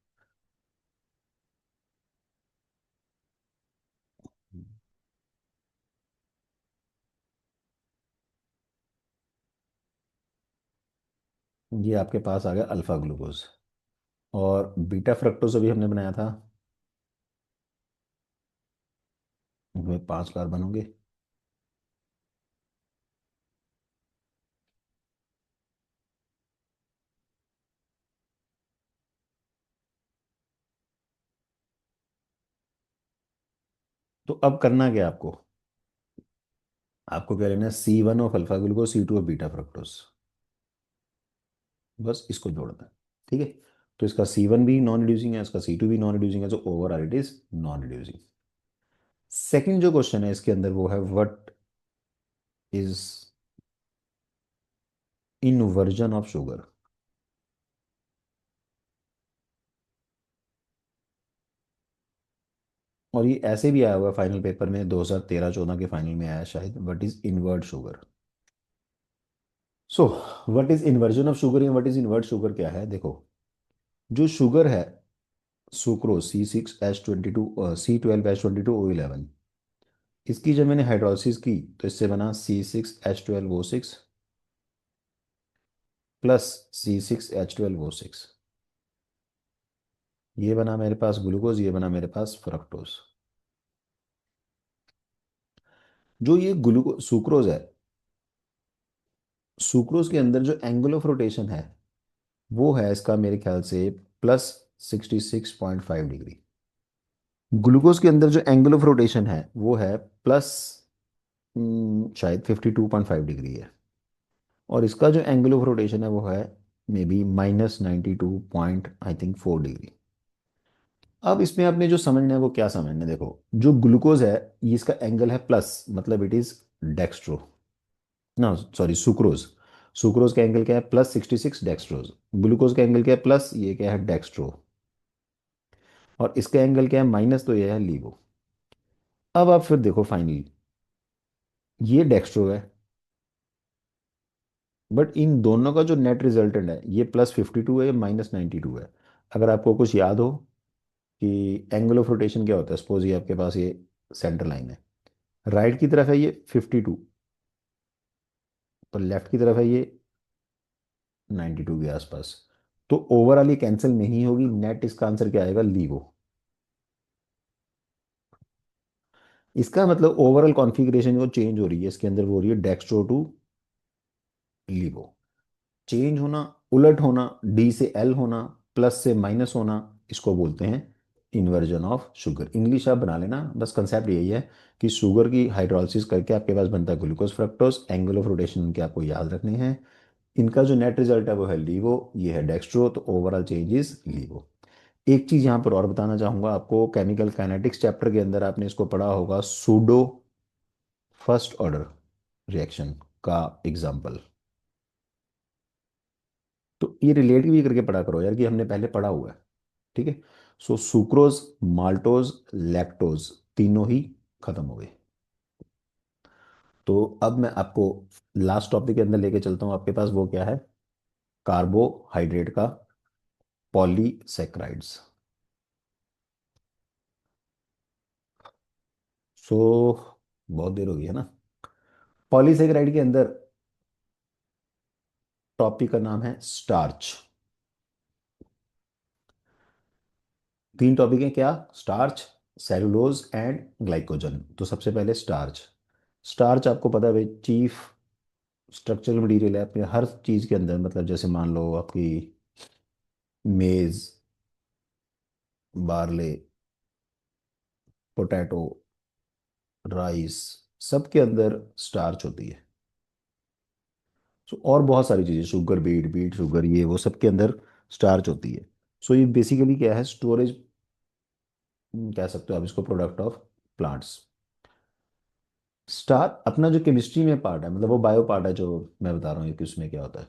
ये आपके पास आ गया अल्फा ग्लूकोज। और बीटा फ्रक्टोज अभी हमने बनाया था, उसमें 5 कार्बन होंगे। तो अब करना क्या है आपको, आपको क्या लेना है, C1 of alpha glucose, C2 of beta fructose. बस इसको जोड़ना है। ठीक है। तो इसका C1 भी नॉन रिड्यूसिंग है, इसका C2 भी नॉन रिड्यूसिंग है, जो overall it is non reducing. Second जो क्वेश्चन है इसके अंदर वो है, what is inversion of sugar. और ये ऐसे भी आया हुआ है फाइनल पेपर में, 2013-14 के फाइनल में आया शायद, what is invert sugar. So what is inversion of sugar या व्हाट इज इन्वर्ट शुगर क्या है, देखो। जो शुगर है, सुक्रोज C6H22 C12H22O11, इसकी जब मैंने हाइड्रोलिसिस की तो इससे बना C6H12O6 प्लस C6H12O6। ये बना मेरे पास ग्लूकोज, ये बना मेरे पास फ्रक्टोज। जो ये ग्लूको सुक्रोज है, सुक्रोज के अंदर जो एंगल ऑफ रोटेशन है वो है इसका मेरे ख्याल से +66.5 डिग्री। ग्लूकोज के अंदर जो एंगल ऑफ रोटेशन है वो है प्लस शायद 52.5 डिग्री है। और इसका जो एंगल ऑफ रोटेशन है वो है मे बी -92.4 डिग्री। अब इसमें आपने जो समझना है वो क्या समझना है, देखो। जो ग्लूकोज है, ये इसका एंगल है प्लस, मतलब इट इज डेक्स्ट्रो, ना सॉरी सुक्रोज। सुक्रोज का एंगल क्या है, +66 डेक्स्ट्रोज। ग्लूकोज का एंगल क्या है, प्लस, ये क्या है, डेक्स्ट्रो। और इसका एंगल क्या है, माइनस, तो ये है लीवो। अब आप फिर देखो फाइनली, ये डेक्स्ट्रो है, बट इन दोनों का जो नेट रिजल्टेंट है, ये +52 है, ये -92 है। अगर आपको कुछ याद हो कि एंगल ऑफ रोटेशन क्या होता है, सपोज ये आपके पास ये सेंटर लाइन है, राइट की तरफ है ये 52, तो लेफ्ट की तरफ है ये 92 के आसपास। तो ओवरऑल ये कैंसिल नहीं होगी, नेट इसका आंसर क्या आएगा, लीवो। इसका मतलब ओवरऑल कॉन्फ़िगरेशन जो चेंज हो रही है इसके अंदर वो हो रही है डेक्स्ट्रो टू लीवो। चेंज होना, उलट होना, डी से एल होना, प्लस से माइनस होना, इसको बोलते हैं इन्वर्जन ऑफ शुगर। इंग्लिश आप बना लेना, बस कंसेप्ट यही है कि शुगर की हाइड्रोलिसिस करके आपके पास बनता है glucose fructose, angle of rotation इनके आपको याद रखने हैं। इनका जो नेट रिजल्ट है वो है लीवो, ये है डेक्स्ट्रो, तो ओवरऑल चेंज इज लीवो। एक चीज यहाँ पर और बताना चाहूंगा आपको, केमिकल काइनेटिक्स चैप्टर के अंदर आपने इसको पढ़ा होगा, सूडो फर्स्ट ऑर्डर रिएक्शन का एग्जाम्पल। तो ये रिलेट भी करके पढ़ा करो यार, कि हमने पहले पढ़ा हुआ है। ठीक है। सो सुक्रोज, माल्टोज, लैक्टोज, तीनों ही खत्म हो गए। तो अब मैं आपको लास्ट टॉपिक के अंदर लेके चलता हूँ, आपके पास वो क्या है, कार्बोहाइड्रेट का पॉलीसेक्राइड्स। सो बहुत देर हो गई है ना। पॉलीसेक्राइड के अंदर टॉपिक का नाम है स्टार्च। 3 टॉपिक हैं क्या, स्टार्च, सेलुलोज एंड ग्लाइकोजन। तो सबसे पहले स्टार्च। स्टार्च आपको पता है भाई, चीफ स्ट्रक्चरल मटेरियल है अपने हर चीज़ के अंदर, मतलब जैसे मान लो आपकी मेज, बार्ले, पोटैटो, राइस, सबके अंदर स्टार्च होती है। सो और बहुत सारी चीज़ें, शुगर बीट, बीट शुगर, ये वो सबके अंदर स्टार्च होती है। सो ये बेसिकली क्या है, स्टोरेज कह सकते हो आप इसको, प्रोडक्ट ऑफ प्लांट्स। स्टार अपना जो केमिस्ट्री में पार्ट है, मतलब वो बायो पार्ट है जो मैं बता रहा हूँ कि उसमें क्या होता है।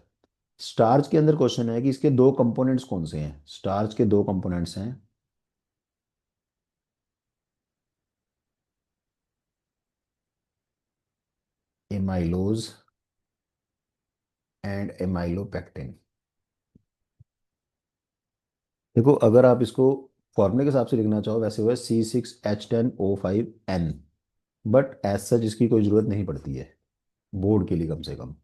स्टार्च के अंदर क्वेश्चन है कि इसके दो कंपोनेंट्स कौन से हैं। स्टार्च के दो कंपोनेंट्स हैं, एमाइलोज एंड एमाइलोपेक्टिन। देखो अगर आप इसको फॉर्मूले के हिसाब से लिखना चाहो, वैसे हुआ C6H10O5N, बट एज सच इसकी कोई जरूरत नहीं पड़ती है बोर्ड के लिए कम से कम।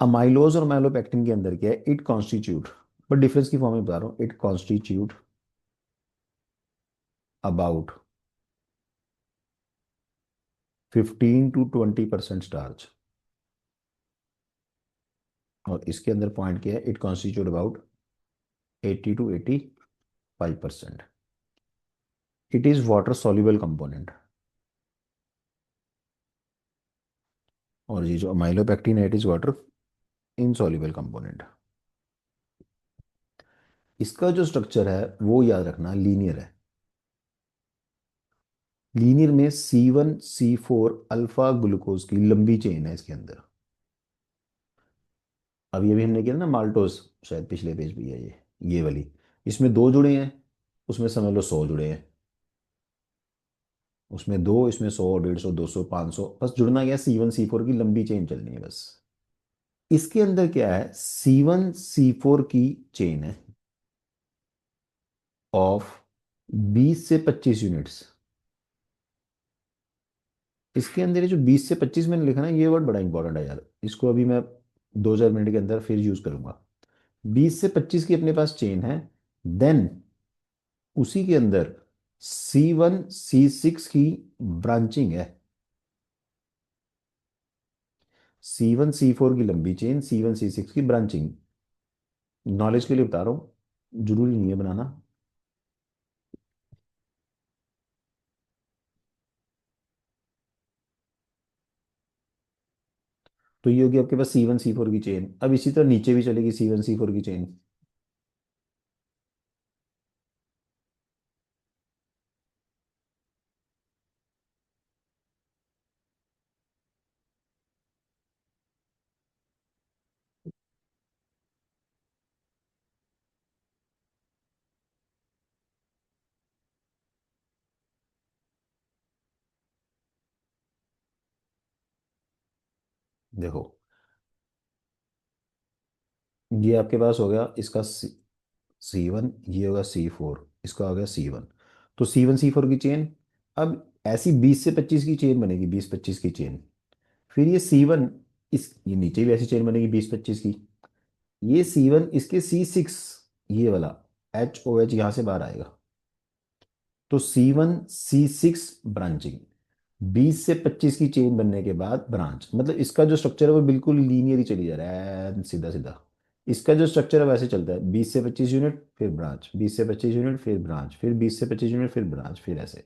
अमाइलोज और माइलोपेक्टिन के अंदर क्या है, इट कॉन्स्टिट्यूट, बट डिफरेंस की फॉर्म में बता रहा हूँ, it constitute about 15 to 20% starch. और इसके अंदर पॉइंट क्या है, it constitute about 80 to 85%। It is water soluble component. और ये जो अमाइलोपेक्टिन है, it is water insoluble component. इसका जो स्ट्रक्चर है वो याद रखना, लीनियर है। लीनियर में C1C4 अल्फा ग्लूकोज की लंबी चेन है इसके अंदर। अभी अभी हमने किया ना माल्टोस, शायद पिछले पेज भी है ये वाली। इसमें दो जुड़े हैं, उसमें समझ लो 100 जुड़े हैं। उसमें दो, इसमें 100, 150, 200, 500, बस जुड़ना क्या है, C1C4 की लंबी चेन चलनी है बस। इसके अंदर क्या है, C1C4 की चेन है ऑफ 20 से 25 यूनिट्स। इसके अंदर ये जो 20 से 25 मैंने लिखा ना, ये वर्ड बड़ा इंपॉर्टेंट है यार, इसको अभी मैं 2 4 मिनट के अंदर फिर यूज करूंगा। 20 से 25 की अपने पास चेन है, देन उसी के अंदर C1C6 की ब्रांचिंग है। C1C4 की लंबी चेन, C1C6 की ब्रांचिंग। नॉलेज के लिए बता रहा हूँ, जरूरी नहीं है बनाना। तो ये होगी आपके पास C1C4 की चेन। अब इसी तरह नीचे भी चलेगी C1C4 की चेन। देखो ये आपके पास हो गया इसका C1, ये होगा C4, इसका हो गया C1। तो C1C4 की चेन। अब ऐसी 20 से 25 की चेन बनेगी, 20 25 की चेन। फिर ये C1, इस ये नीचे भी ऐसी चेन बनेगी 20 25 की। ये C1 इसके C6, ये वाला HOH यहां से बाहर आएगा। तो C1C6 ब्रांचिंग, 20 से 25 की चेन बनने के बाद ब्रांच, मतलब इसका जो स्ट्रक्चर है वो बिल्कुल लीनियर ही चली जा रहा है, सीधा सीधा। इसका जो स्ट्रक्चर है वैसे चलता है, 20 से 25 यूनिट फिर ब्रांच, 20 से 25 यूनिट फिर ब्रांच, फिर 20 से 25 यूनिट फिर ब्रांच, फिर ऐसे।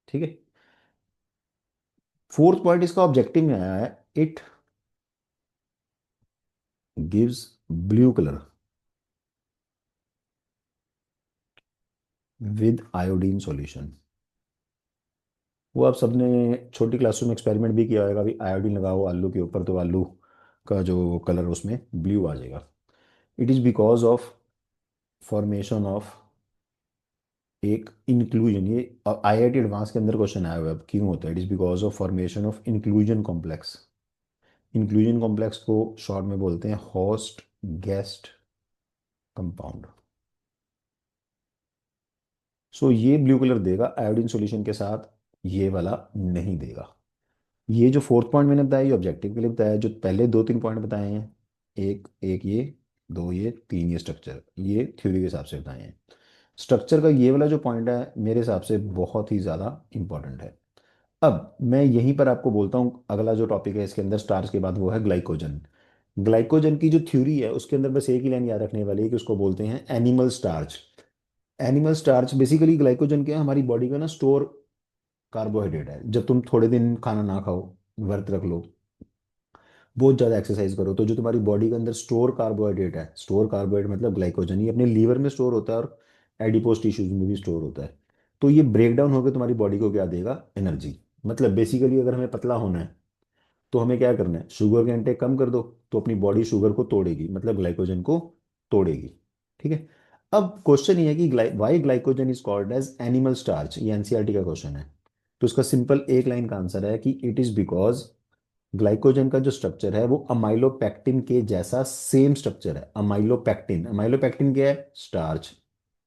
ठीक है। फोर्थ पॉइंट इसका ऑब्जेक्टिव में आया है, it gives blue colour with iodine solution. वो आप सबने छोटी क्लासों में एक्सपेरिमेंट भी किया होगा, अभी आयोडीन लगाओ आलू के ऊपर तो आलू का जो कलर उसमें ब्लू आ जाएगा। It is because of formation of एक इंक्लूजन। ये IIT एडवांस के अंदर क्वेश्चन आया हुआ है, अब क्यों होता है, it is because of formation of inclusion complex. Inclusion complex को शॉर्ट में बोलते हैं होस्ट गेस्ट कंपाउंड। सो ये ब्लू कलर देगा आयोडीन सॉल्यूशन के साथ, ये वाला नहीं देगा। ये जो फोर्थ पॉइंट मैंने बताया, ये ऑब्जेक्टिव के लिए बताया। जो पहले 2 3 पॉइंट बताए हैं, एक एक ये, दो ये, तीन ये स्ट्रक्चर, ये थ्योरी के हिसाब से बताए हैं। स्ट्रक्चर का ये वाला जो पॉइंट है मेरे हिसाब से बहुत ही ज़्यादा इंपॉर्टेंट है। अब मैं यहीं पर आपको बोलता हूँ, अगला जो टॉपिक है इसके अंदर स्टार्च के बाद वो है ग्लाइकोजन। ग्लाइकोजन की जो थ्योरी है उसके अंदर बस एक ही लाइन याद रखने वाली है कि उसको बोलते हैं animal starch. Animal starch basically glycogen क्या है, हमारी बॉडी का ना स्टोर कार्बोहाइड्रेट है। जब तुम थोड़े दिन खाना ना खाओ, व्रत रख लो, बहुत ज़्यादा एक्सरसाइज करो, तो जो तुम्हारी बॉडी के अंदर स्टोर कार्बोहाइड्रेट है, स्टोर कार्बोहाइड्रेट मतलब ग्लाइकोजन, ये अपने लीवर में स्टोर होता है और एडिपोज टिश्यूज में भी स्टोर होता है। तो ये ब्रेक डाउन होकर तुम्हारी बॉडी को क्या देगा? एनर्जी। मतलब बेसिकली अगर हमें पतला होना है तो हमें क्या करना है? शुगर का इंटेक कम कर दो, तो अपनी बॉडी शुगर को तोड़ेगी, मतलब ग्लाइकोजन को तोड़ेगी। ठीक है। अब क्वेश्चन ये है कि why glycogen is called as animal starch, ये एनसीईआरटी का क्वेश्चन है। तो इसका सिंपल एक लाइन का आंसर है कि इट इज बिकॉज ग्लाइकोजन का जो स्ट्रक्चर है वो अमाइलोपेक्टिन के जैसा सेम स्ट्रक्चर है। अमाइलोपेक्टिन, अमाइलोपेक्टिन क्या है? स्टार्च।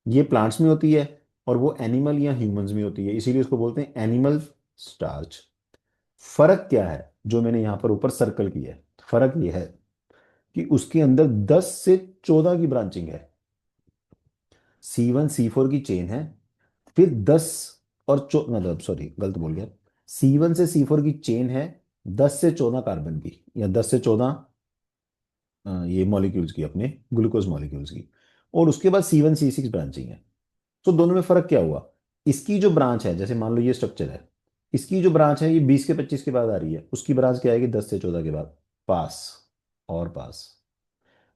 ये प्लांट्स में होती है और वो एनिमल या ह्यूमंस में होती है, इसीलिए उसको बोलते हैं एनिमल स्टार्च। फर्क क्या है जो मैंने यहां पर ऊपर सर्कल किया है? फर्क ये है कि उसके अंदर 10 से 14 की ब्रांचिंग है। C1 C4 की चेन है, फिर 10 और मतलब सॉरी गलत बोल गया। C1 से C4 की चेन है 10 से 14 कार्बन की, या 10 से 14 ये मॉलिक्यूल्स की, अपने ग्लूकोज मॉलिक्यूल्स की। और उसके बाद C1 C6 ब्रांचिंग है। तो दोनों में फर्क क्या हुआ? इसकी जो ब्रांच है, जैसे मान लो ये स्ट्रक्चर है, इसकी जो ब्रांच है ये 20 के 25 के बाद आ रही है, उसकी ब्रांच क्या आएगी? 10 से 14 के बाद। पास और पास।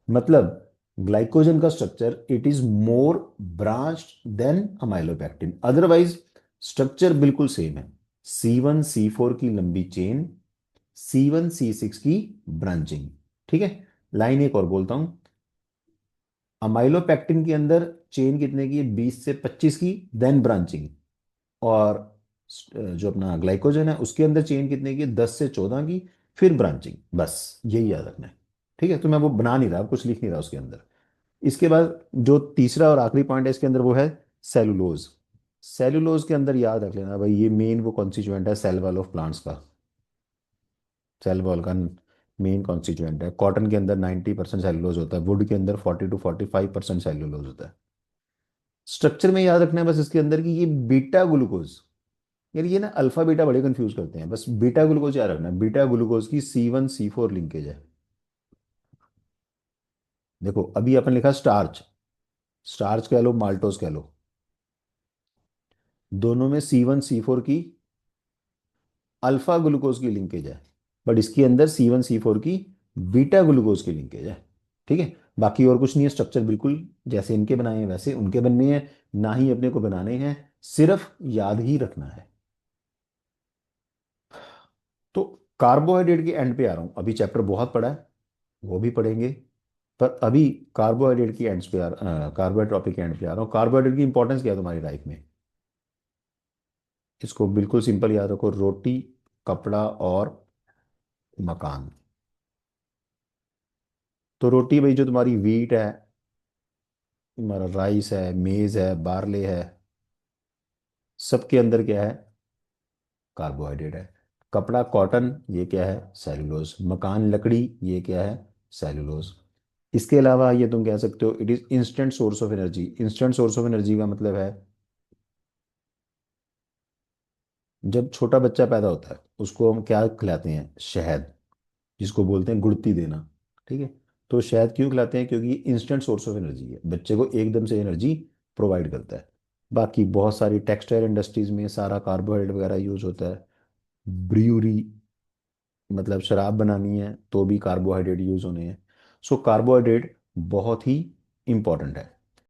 मतलब ग्लाइकोजन का structure it is more branched than amylopectin, otherwise structure बिल्कुल सेम है। C1 C4 की लंबी चेन, C1 C6 की ब्रांचिंग। ठीक है। लाइन एक और बोलता हूं। अमाइलोपेक्टिन के अंदर चेन कितने की है? 20 से 25 की, देन ब्रांचिंग। और जो अपना ग्लाइकोजन है उसके अंदर चेन कितने की है? 10 से 14 की, फिर ब्रांचिंग। बस यही याद रखना है। ठीक है। तो मैं वो बना नहीं रहा, कुछ लिख नहीं रहा उसके अंदर। इसके बाद जो तीसरा और आखिरी पॉइंट है इसके अंदर वो है सेलुलोज। सेलुलोज के अंदर याद रख लेना भाई, ये मेन वो कॉन्स्टिट्यूएंट है सेल वॉल ऑफ प्लांट्स का। सेल वॉल का मेन कॉन्स्टिट्यूएंट है। कॉटन के अंदर 90% सेलुलोज होता है, वुड के अंदर 40 to 45% सेलुलोज होता है। स्ट्रक्चर में याद रखना है बस इसके अंदर कि ये बीटा ग्लूकोज, यार ये ना अल्फा बीटा बड़े कंफ्यूज करते हैं, बस बीटा ग्लूकोज याद रखना है। बीटा ग्लूकोज की C1 C4 लिंकेज है। देखो अभी अपन लिखा स्टार्च, स्टार्च कह लो माल्टोज कह लो, दोनों में C1 C4 की अल्फा ग्लूकोज की लिंकेज है। बट इसके अंदर C1 C4 की बीटा ग्लूकोज की लिंकेज है। ठीक है। बाकी और कुछ नहीं है, स्ट्रक्चर बिल्कुल जैसे इनके बनाए हैं वैसे उनके बनने हैं, ना ही अपने को बनाने हैं, सिर्फ याद ही रखना है। तो कार्बोहाइड्रेट के एंड पे आ रहा हूं, अभी चैप्टर बहुत पड़ा है, वो भी पढ़ेंगे। पर अभी कार्बोहाइड्रेट की एंड पे कार्बोहाइड्रेट टॉपिक के एंड पे आ रहा हूँ। कार्बोहाइड्रेट की इंपॉर्टेंस क्या है तुम्हारी लाइफ में? इसको बिल्कुल सिंपल याद रखो, रोटी, कपड़ा और मकान। तो रोटी भाई जो तुम्हारी वीट है, तुम्हारा राइस है, मेज है, बार्ले है, सबके अंदर क्या है? कार्बोहाइड्रेट है। कपड़ा कॉटन, ये क्या है? सेलुलोज। मकान लकड़ी, ये क्या है? सेलुलोज। इसके अलावा ये तुम कह सकते हो it is instant source of energy. Instant source of energy का मतलब है जब छोटा बच्चा पैदा होता है उसको हम क्या खिलाते हैं? शहद, जिसको बोलते हैं गुड़ती देना। ठीक है। तो शहद क्यों खिलाते हैं? क्योंकि ये इंस्टेंट सोर्स ऑफ एनर्जी है, बच्चे को एकदम से एनर्जी प्रोवाइड करता है। बाकी बहुत सारी टेक्सटाइल इंडस्ट्रीज में सारा कार्बोहाइड्रेट वगैरह यूज होता है। ब्रियूरी, मतलब शराब बनानी है तो भी कार्बोहाइड्रेट यूज होने हैं। सो कार्बोहाइड्रेट बहुत ही इंपॉर्टेंट है।